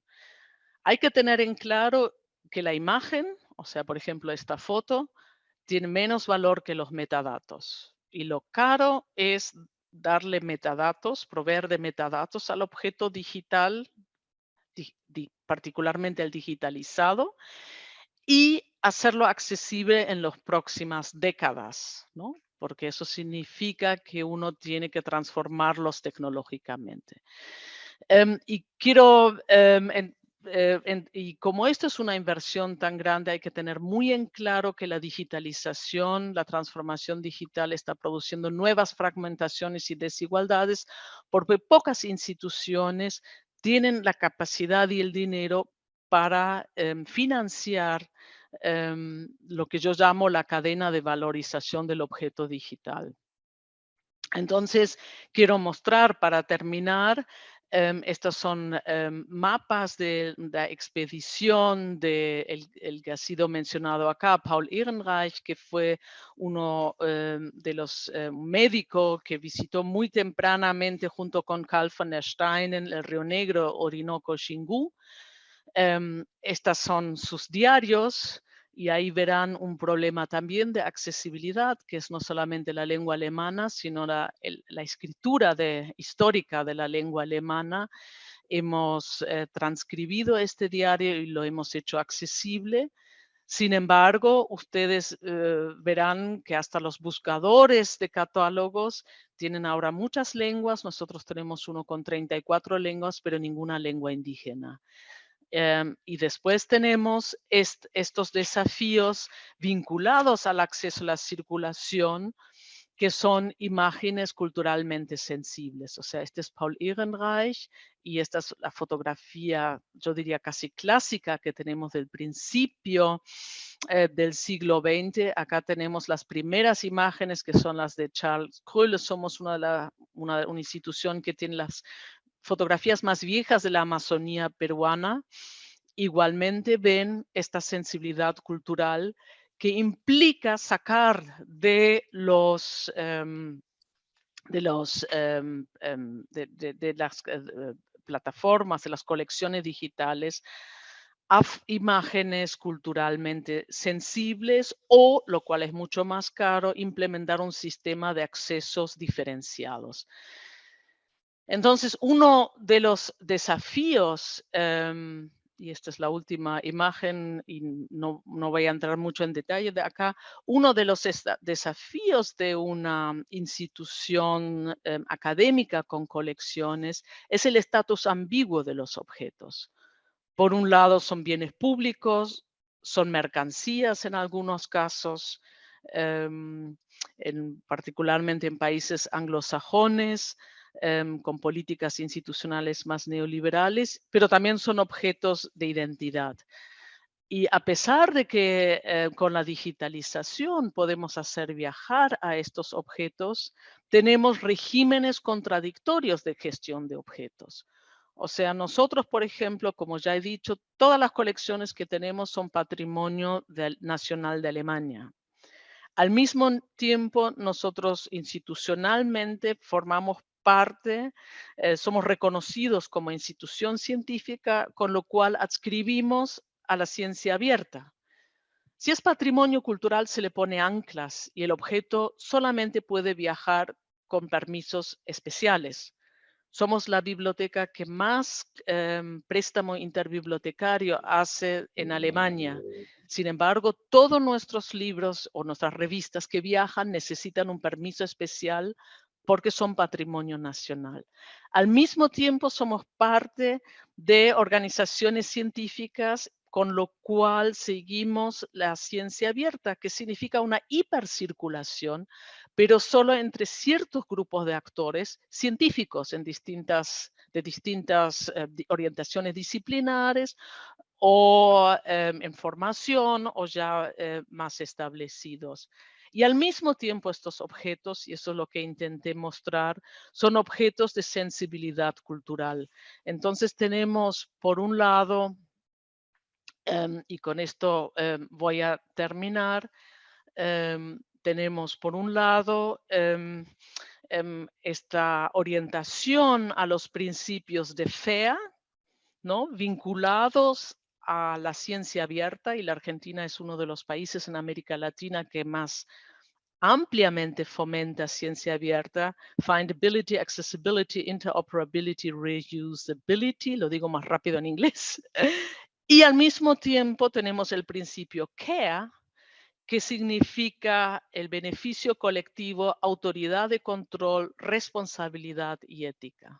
Speaker 3: Hay que tener en claro que la imagen, o sea, por ejemplo, esta foto, tiene menos valor que los metadatos. Y lo caro es darle metadatos, proveer de metadatos al objeto digital, particularmente el digitalizado, y hacerlo accesible en las próximas décadas, ¿no? Porque eso significa que uno tiene que transformarlos tecnológicamente. Y quiero, y como esto es una inversión tan grande, hay que tener muy en claro que la digitalización, la transformación digital está produciendo nuevas fragmentaciones y desigualdades, porque pocas instituciones tienen la capacidad y el dinero para financiar lo que yo llamo la cadena de valorización del objeto digital. Entonces, quiero mostrar para terminar, estos son mapas de la expedición el que ha sido mencionado acá, Paul Ehrenreich, que fue uno de los médicos que visitó muy tempranamente junto con Carl von der Steinen el Río Negro, Orinoco, Xingu. Estas son sus diarios. Y ahí verán un problema también de accesibilidad, que es no solamente la lengua alemana, sino la escritura histórica de la lengua alemana. Hemos transcribido este diario y lo hemos hecho accesible. Sin embargo, ustedes verán que hasta los buscadores de catálogos tienen ahora muchas lenguas. Nosotros tenemos uno con 34 lenguas, pero ninguna lengua indígena. Y después tenemos estos desafíos vinculados al acceso a la circulación, que son imágenes culturalmente sensibles. O sea, este es Paul Ehrenreich y esta es la fotografía, yo diría casi clásica, que tenemos del principio del siglo XX. Acá tenemos las primeras imágenes, que son las de Charles Krülle. Somos una institución que tiene las fotografías más viejas de la Amazonía peruana. Igualmente ven esta sensibilidad cultural que implica sacar de las plataformas, de las colecciones digitales, a imágenes culturalmente sensibles o, lo cual es mucho más caro, implementar un sistema de accesos diferenciados. Entonces, uno de los desafíos, y esta es la última imagen y no voy a entrar mucho en detalle de acá, uno de los desafíos de una institución académica con colecciones es el estatus ambiguo de los objetos. Por un lado, son bienes públicos, son mercancías en algunos casos, particularmente en países anglosajones, con políticas institucionales más neoliberales, pero también son objetos de identidad. Y a pesar de que con la digitalización podemos hacer viajar a estos objetos, tenemos regímenes contradictorios de gestión de objetos. O sea, nosotros, por ejemplo, como ya he dicho, todas las colecciones que tenemos son patrimonio nacional de Alemania. Al mismo tiempo, nosotros institucionalmente formamos parte, somos reconocidos como institución científica, con lo cual adscribimos a la ciencia abierta. Si es patrimonio cultural, se le pone anclas y el objeto solamente puede viajar con permisos especiales. Somos la biblioteca que más préstamo interbibliotecario hace en Alemania. Sin embargo, todos nuestros libros o nuestras revistas que viajan necesitan un permiso especial porque son patrimonio nacional. Al mismo tiempo, somos parte de organizaciones científicas, con lo cual seguimos la ciencia abierta, que significa una hipercirculación, pero solo entre ciertos grupos de actores científicos de distintas orientaciones disciplinares o en formación o ya más establecidos. Y al mismo tiempo estos objetos, y eso es lo que intenté mostrar, son objetos de sensibilidad cultural. Entonces tenemos, por un lado, y con esto voy a terminar, tenemos por un lado esta orientación a los principios de FEA, ¿no? Vinculados a la ciencia abierta, y la Argentina es uno de los países en América Latina que más ampliamente fomenta ciencia abierta, findability, accessibility, interoperability, reusability, lo digo más rápido en inglés, y al mismo tiempo tenemos el principio CARE, que significa el beneficio colectivo, autoridad de control, responsabilidad y ética.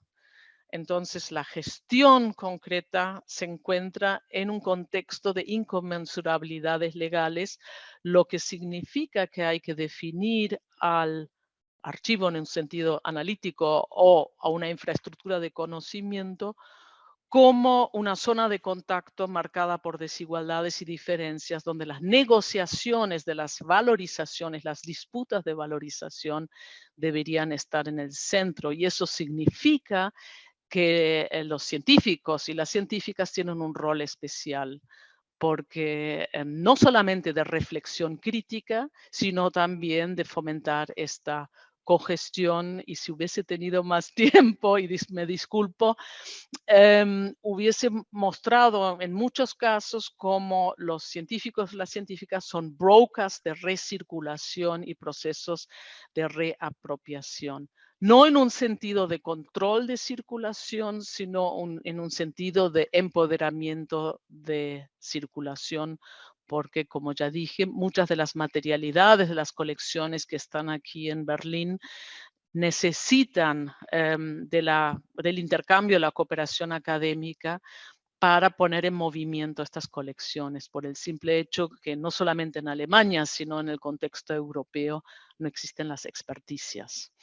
Speaker 3: Entonces, la gestión concreta se encuentra en un contexto de inconmensurabilidades legales, lo que significa que hay que definir al archivo en un sentido analítico o a una infraestructura de conocimiento como una zona de contacto marcada por desigualdades y diferencias, donde las negociaciones de las valorizaciones, las disputas de valorización deberían estar en el centro. Y eso significa que los científicos y las científicas tienen un rol especial, porque no solamente de reflexión crítica, sino también de fomentar esta cogestión. Y si hubiese tenido más tiempo, y me disculpo, hubiese mostrado en muchos casos cómo los científicos y las científicas son brokers de recirculación y procesos de reapropiación. No en un sentido de control de circulación, sino en un sentido de empoderamiento de circulación, porque, como ya dije, muchas de las materialidades de las colecciones que están aquí en Berlín necesitan del intercambio, de la cooperación académica, para poner en movimiento estas colecciones, por el simple hecho que no solamente en Alemania, sino en el contexto europeo no existen las experticias.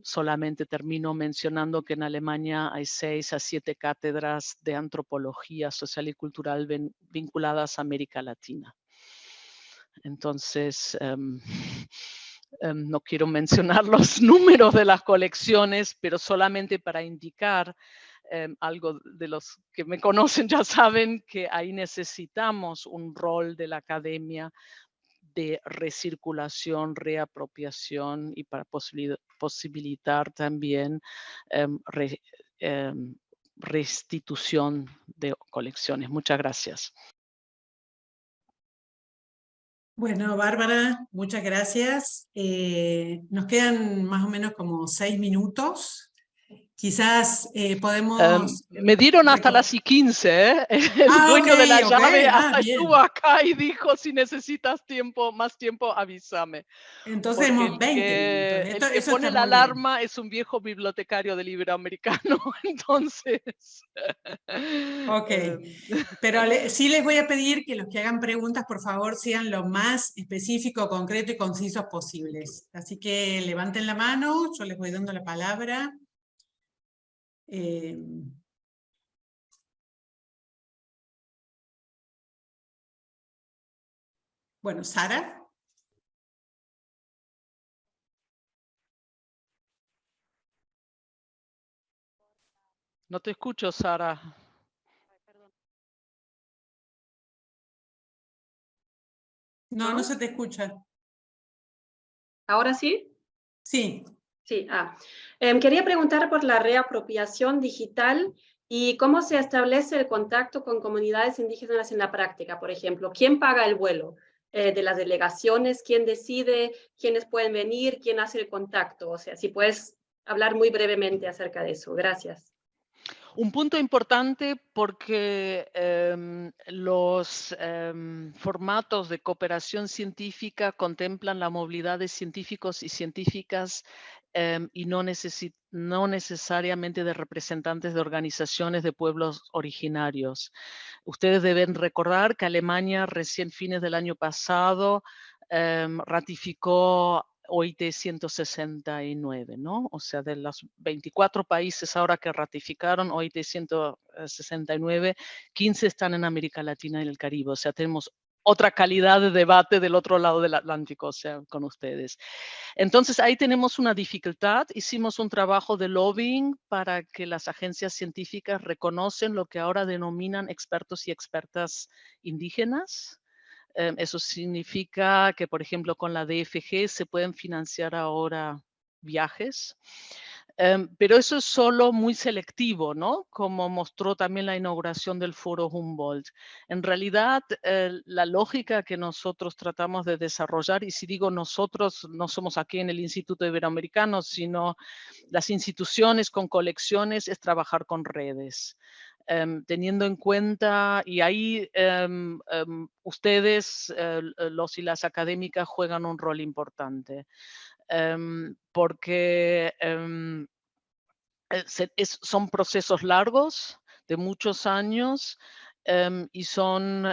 Speaker 3: Solamente termino mencionando que en Alemania hay 6 a 7 cátedras de antropología social y cultural vinculadas a América Latina. Entonces, no quiero mencionar los números de las colecciones, pero solamente para indicar algo. De los que me conocen ya saben que ahí necesitamos un rol de la academia de recirculación, reapropiación, y para posibilitar también restitución de colecciones. Muchas gracias.
Speaker 2: Bueno, Bárbara, muchas gracias. Nos quedan más o menos como 6 minutos. Quizás podemos...
Speaker 3: me dieron hasta las 15, ¿eh? El dueño de la llave hasta estuvo acá y dijo: si necesitas más tiempo, avísame.
Speaker 2: Entonces tenemos 20 minutos.
Speaker 3: El que pone la alarma es un viejo bibliotecario del Iberoamericano, entonces...
Speaker 2: Ok, pero sí les voy a pedir que los que hagan preguntas, por favor, sean lo más específico, concreto y concisos posibles. Así que levanten la mano, yo les voy dando la palabra. Bueno, Sara.
Speaker 3: No te escucho, Sara.
Speaker 2: No, no se te escucha.
Speaker 4: ¿Ahora sí?
Speaker 2: Sí.
Speaker 4: Sí. Quería preguntar por la reapropiación digital y cómo se establece el contacto con comunidades indígenas en la práctica. Por ejemplo, ¿quién paga el vuelo de las delegaciones? ¿Quién decide quiénes pueden venir? ¿Quién hace el contacto? O sea, si puedes hablar muy brevemente acerca de eso. Gracias.
Speaker 3: Un punto importante, porque los formatos de cooperación científica contemplan la movilidad de científicos y científicas y no necesariamente de representantes de organizaciones de pueblos originarios. Ustedes deben recordar que Alemania recién fines del año pasado ratificó OIT 169, ¿no? O sea, de los 24 países ahora que ratificaron OIT 169, 15 están en América Latina y el Caribe. O sea, tenemos otra calidad de debate del otro lado del Atlántico, o sea, con ustedes. Entonces, ahí tenemos una dificultad. Hicimos un trabajo de lobbying para que las agencias científicas reconocen lo que ahora denominan expertos y expertas indígenas. Eso significa que, por ejemplo, con la DFG se pueden financiar ahora viajes. Pero eso es solo muy selectivo, ¿no? Como mostró también la inauguración del Foro Humboldt. En realidad, la lógica que nosotros tratamos de desarrollar, y si digo nosotros, no somos aquí en el Instituto Iberoamericano, sino las instituciones con colecciones, es trabajar con redes. Teniendo en cuenta, y ahí ustedes, los y las académicas, juegan un rol importante. Porque son procesos largos, de muchos años, y son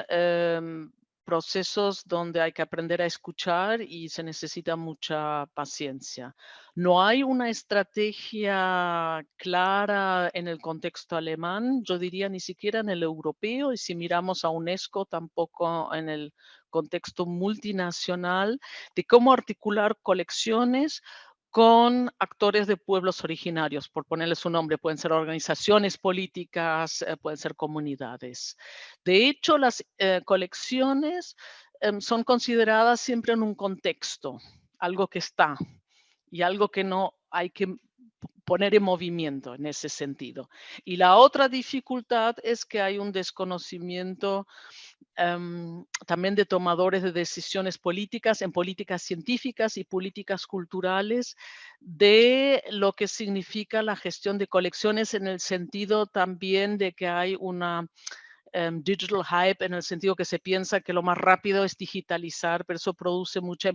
Speaker 3: procesos donde hay que aprender a escuchar y se necesita mucha paciencia. No hay una estrategia clara en el contexto alemán, yo diría ni siquiera en el europeo, y si miramos a UNESCO tampoco en el contexto multinacional, de cómo articular colecciones con actores de pueblos originarios, por ponerles un nombre, pueden ser organizaciones políticas, pueden ser comunidades. De hecho, las colecciones son consideradas siempre en un contexto, algo que está y algo que no hay que poner en movimiento en ese sentido. Y la otra dificultad es que hay un desconocimiento también de tomadores de decisiones políticas, en políticas científicas y políticas culturales, de lo que significa la gestión de colecciones, en el sentido también de que hay una digital hype, en el sentido que se piensa que lo más rápido es digitalizar, pero eso produce mucha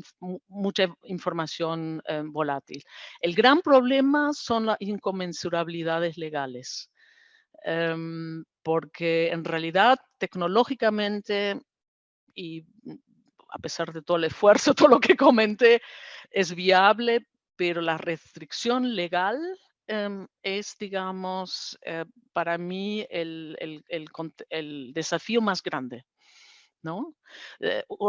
Speaker 3: información volátil. El gran problema son las inconmensurabilidades legales. Porque en realidad tecnológicamente, y a pesar de todo el esfuerzo, todo lo que comenté, es viable, pero la restricción legal es, digamos, para mí el desafío más grande, ¿no?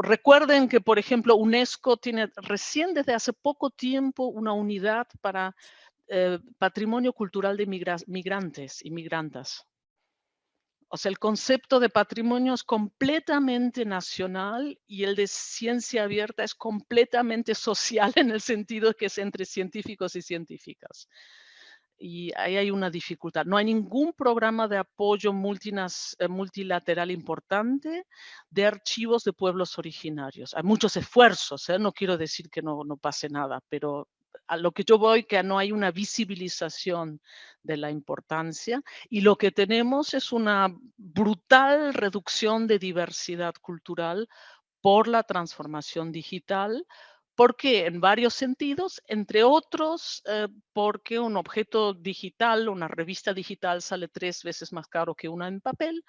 Speaker 3: Recuerden que, por ejemplo, UNESCO tiene recién desde hace poco tiempo una unidad para patrimonio cultural de migrantes y migrantas. O sea, el concepto de patrimonio es completamente nacional y el de ciencia abierta es completamente social, en el sentido que es entre científicos y científicas. Y ahí hay una dificultad. No hay ningún programa de apoyo multilateral importante de archivos de pueblos originarios. Hay muchos esfuerzos, no quiero decir que no pase nada, pero a lo que yo voy, que no hay una visibilización de la importancia, y lo que tenemos es una brutal reducción de diversidad cultural por la transformación digital. ¿Por qué? En varios sentidos, entre otros, porque un objeto digital, una revista digital, sale 3 veces más caro que una en papel.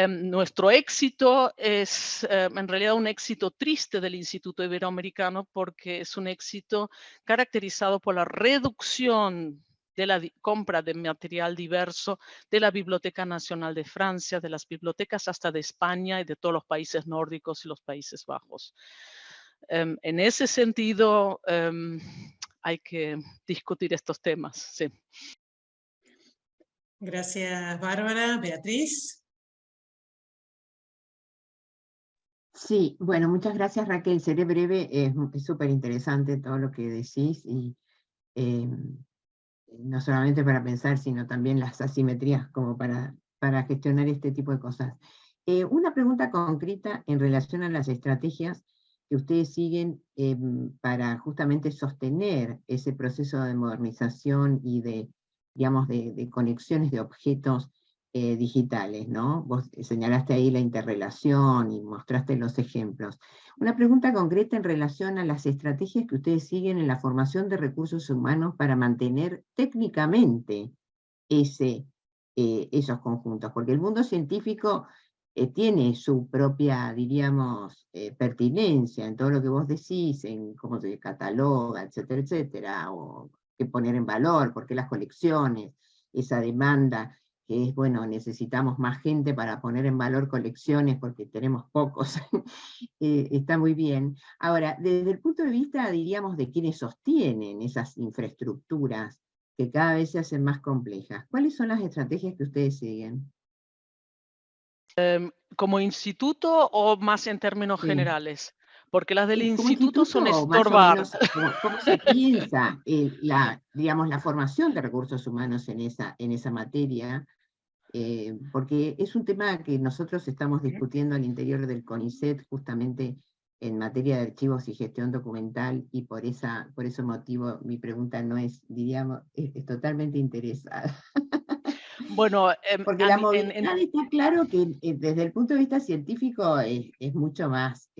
Speaker 3: Nuestro éxito es en realidad un éxito triste del Instituto Iberoamericano, porque es un éxito caracterizado por la reducción de la compra de material diverso de la Biblioteca Nacional de Francia, de las bibliotecas hasta de España y de todos los países nórdicos y los Países Bajos. En ese sentido, hay que discutir estos temas. Sí.
Speaker 2: Gracias, Bárbara. Beatriz.
Speaker 1: Sí, bueno, muchas gracias, Raquel. Seré breve, es súper interesante todo lo que decís, y no solamente para pensar, sino también las asimetrías como para gestionar este tipo de cosas. Una pregunta concreta en relación a las estrategias que ustedes siguen para justamente sostener ese proceso de modernización y de, digamos, de conexiones de objetos digitales, ¿no? Vos señalaste ahí la interrelación y mostraste los ejemplos. Una pregunta concreta en relación a las estrategias que ustedes siguen en la formación de recursos humanos para mantener técnicamente esos conjuntos, porque el mundo científico tiene su propia, diríamos, pertinencia en todo lo que vos decís, en cómo se cataloga, etcétera, etcétera, o qué poner en valor, por qué las colecciones, esa demanda que es, bueno, necesitamos más gente para poner en valor colecciones porque tenemos pocos, está muy bien. Ahora, desde el punto de vista, diríamos, de quienes sostienen esas infraestructuras que cada vez se hacen más complejas, ¿cuáles son las estrategias que ustedes siguen?
Speaker 3: ¿Como instituto o más en términos
Speaker 1: Sí.
Speaker 3: generales? porque las del
Speaker 1: Como
Speaker 3: instituto son
Speaker 1: instituto, más o
Speaker 3: estorbar.
Speaker 1: menos, ¿cómo se piensa digamos, la formación de recursos humanos en esa materia? Porque es un tema que nosotros estamos discutiendo al interior del CONICET, justamente en materia de archivos y gestión documental, y por ese motivo mi pregunta no es, diríamos, es totalmente interesada.
Speaker 3: Bueno,
Speaker 1: Porque la movilidad está claro que desde el punto de vista científico es mucho más,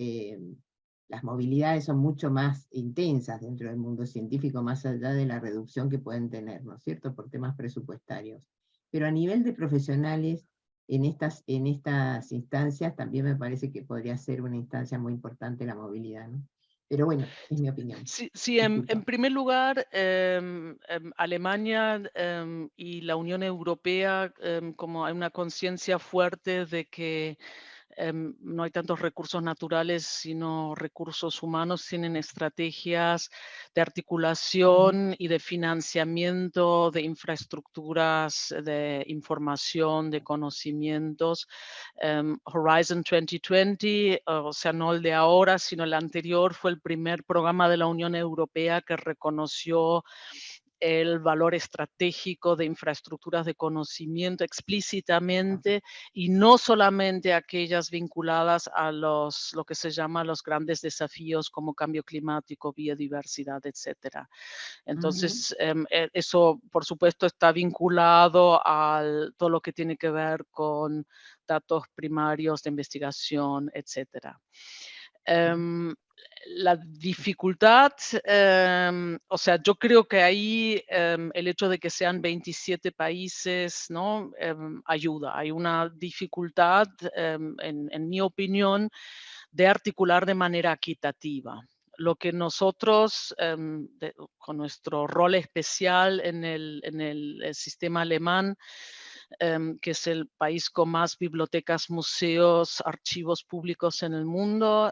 Speaker 1: las movilidades son mucho más intensas dentro del mundo científico, más allá de la reducción que pueden tener, ¿no es cierto?, por temas presupuestarios. Pero a nivel de profesionales, en estas instancias también me parece que podría ser una instancia muy importante la movilidad, ¿no? Pero bueno, es mi opinión.
Speaker 3: Sí, en primer lugar, Alemania y la Unión Europea, como hay una conciencia fuerte de que no hay tantos recursos naturales, sino recursos humanos, tienen estrategias de articulación y de financiamiento de infraestructuras de información, de conocimientos. Horizon 2020, o sea, no el de ahora, sino el anterior, fue el primer programa de la Unión Europea que reconoció el valor estratégico de infraestructuras de conocimiento explícitamente, y no solamente aquellas vinculadas a lo que se llama los grandes desafíos como cambio climático, biodiversidad, etcétera. Entonces, eso, por supuesto, está vinculado a todo lo que tiene que ver con datos primarios de investigación, etcétera. La dificultad, o sea, yo creo que ahí el hecho de que sean 27 países, ¿no? Ayuda. Hay una dificultad, en mi opinión, de articular de manera equitativa. Lo que nosotros, con nuestro rol especial en el sistema alemán, que es el país con más bibliotecas, museos, archivos públicos en el mundo,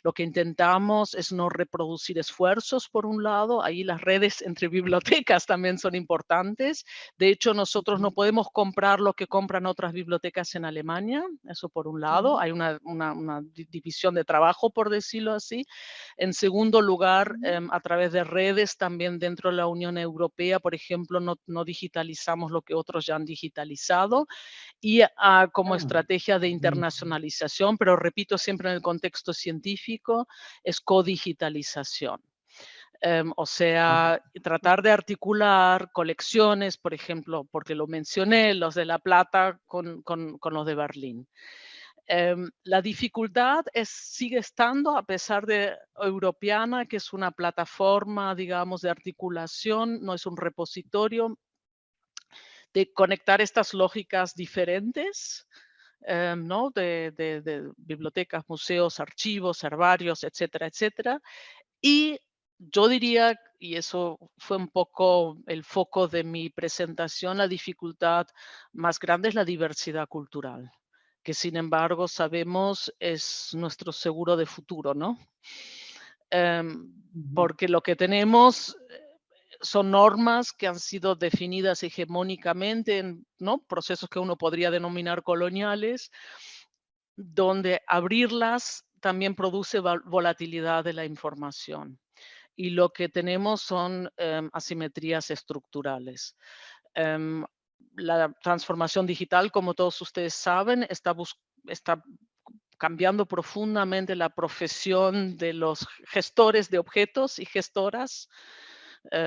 Speaker 3: lo que intentamos es no reproducir esfuerzos, por un lado. Ahí las redes entre bibliotecas también son importantes. De hecho, nosotros no podemos comprar lo que compran otras bibliotecas en Alemania, eso por un lado. Hay una división de trabajo, por decirlo así. En segundo lugar, a través de redes también dentro de la Unión Europea, por ejemplo, no digitalizamos lo que otros ya han digitalizado, y como estrategia de internacionalización, pero repito, siempre en el contexto científico, es codigitalización. O sea, tratar de articular colecciones, por ejemplo, porque lo mencioné, los de La Plata con los de Berlín. La dificultad sigue estando, a pesar de Europeana, que es una plataforma, digamos, de articulación, no es un repositorio, de conectar estas lógicas diferentes, ¿no? De bibliotecas, museos, archivos, herbarios, etcétera, etcétera. Y yo diría, y eso fue un poco el foco de mi presentación, la dificultad más grande es la diversidad cultural, que sin embargo sabemos es nuestro seguro de futuro, ¿no? Porque lo que tenemos son normas que han sido definidas hegemónicamente en, ¿no?, procesos que uno podría denominar coloniales, donde abrirlas también produce volatilidad de la información. Y lo que tenemos son asimetrías estructurales. La transformación digital, como todos ustedes saben, está cambiando profundamente la profesión de los gestores de objetos y gestoras.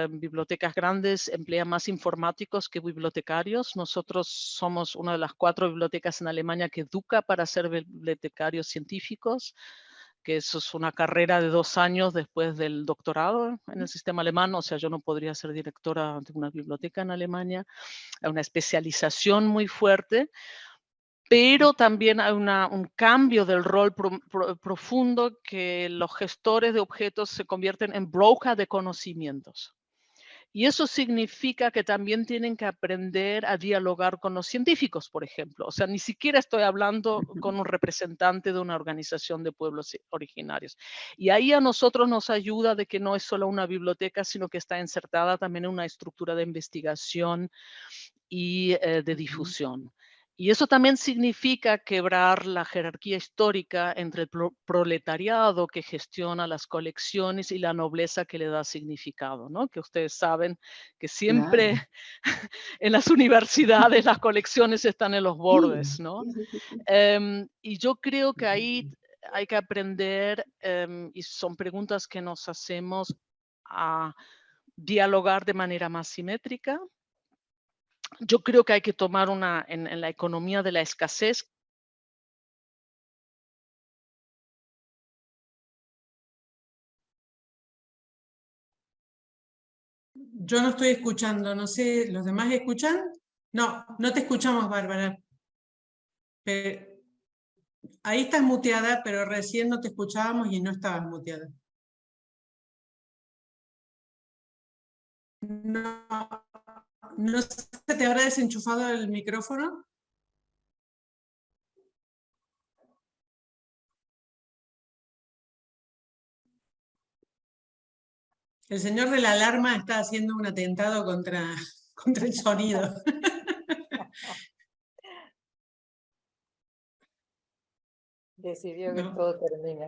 Speaker 3: Bibliotecas grandes emplean más informáticos que bibliotecarios. Nosotros somos una de las 4 bibliotecas en Alemania que educa para ser bibliotecarios científicos, que eso es una carrera de 2 años después del doctorado en el sistema alemán. O sea, yo no podría ser directora de una biblioteca en Alemania. Hay una especialización muy fuerte, pero también hay un cambio del rol profundo, que los gestores de objetos se convierten en broker de conocimientos. Y eso significa que también tienen que aprender a dialogar con los científicos, por ejemplo. O sea, ni siquiera estoy hablando con un representante de una organización de pueblos originarios. Y ahí a nosotros nos ayuda de que no es solo una biblioteca, sino que está insertada también en una estructura de investigación y de difusión. Y eso también significa quebrar la jerarquía histórica entre el proletariado que gestiona las colecciones y la nobleza que le da significado, ¿no? Que ustedes saben que siempre
Speaker 1: Claro.
Speaker 3: en las universidades las colecciones están en los bordes,
Speaker 1: Sí,
Speaker 3: ¿no?
Speaker 1: sí, sí, sí, sí.
Speaker 3: Y yo creo que ahí hay que aprender, y son preguntas que nos hacemos, a dialogar de manera más simétrica. Yo creo que hay que tomar en la economía de la escasez.
Speaker 2: Yo no estoy escuchando, no sé, ¿los demás escuchan? No, no te escuchamos, Bárbara. Ahí estás muteada, pero recién no te escuchábamos y no estabas muteada. No, ¿no se te habrá desenchufado el micrófono? El señor de la alarma está haciendo un atentado contra el sonido.
Speaker 5: Decidió que
Speaker 2: No,
Speaker 5: todo termina.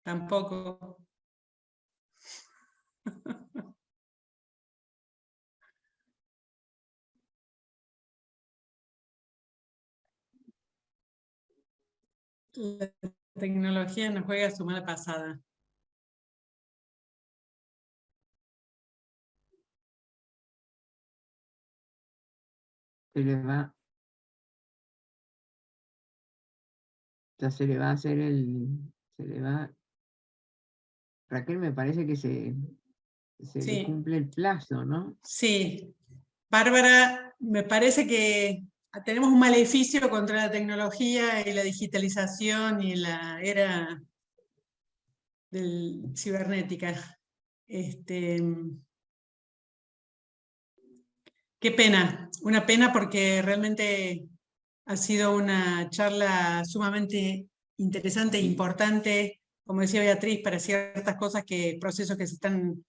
Speaker 2: tampoco. La tecnología nos juega su mala pasada.
Speaker 1: Se le va, ya se le va a hacer se le va, Raquel, me parece que se le
Speaker 2: Sí,
Speaker 1: cumple el plazo, ¿no?
Speaker 2: sí. Bárbara, me parece que tenemos un maleficio contra la tecnología y la digitalización y la era cibernética. Qué pena, una pena porque realmente ha sido una charla sumamente interesante e importante, como decía Beatriz, para ciertas cosas procesos que se están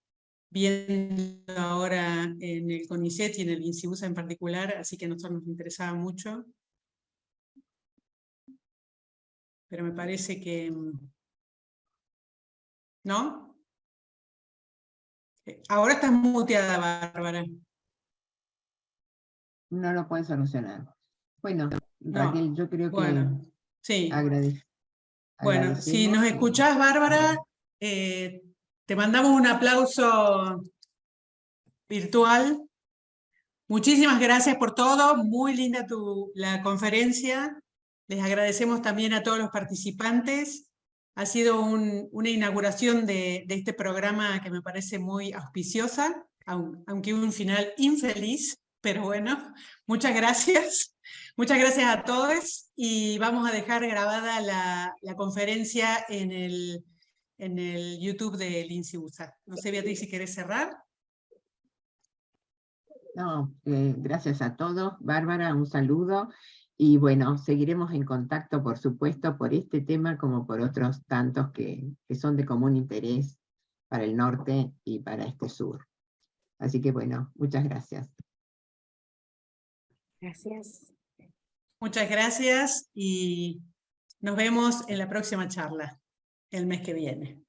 Speaker 2: viendo ahora en el CONICET y en el INSIBUSA en particular, así que a nosotros nos interesaba mucho. Pero me parece que... ¿No? Ahora estás muteada, Bárbara.
Speaker 1: No lo pueden solucionar. Bueno, Raquel,
Speaker 2: No.
Speaker 1: yo creo que
Speaker 2: Bueno, sí. Bueno, si nos
Speaker 1: agradecemos.
Speaker 2: escuchás, Bárbara, te mandamos un aplauso virtual. Muchísimas gracias por todo, muy linda la conferencia. Les agradecemos también a todos los participantes. Ha sido una inauguración de este programa que me parece muy auspiciosa, aunque un final infeliz, pero bueno, muchas gracias. Muchas gracias a todos y vamos a dejar grabada la conferencia en el YouTube del INSIBUSA. No sé, Beatriz, si querés cerrar.
Speaker 1: No, gracias a todos. Bárbara, un saludo. Y bueno, seguiremos en contacto, por supuesto, por este tema como por otros tantos que son de común interés para el norte y para este sur. Así que bueno, muchas gracias.
Speaker 5: Gracias.
Speaker 2: Muchas gracias y nos vemos en la próxima charla el mes que viene.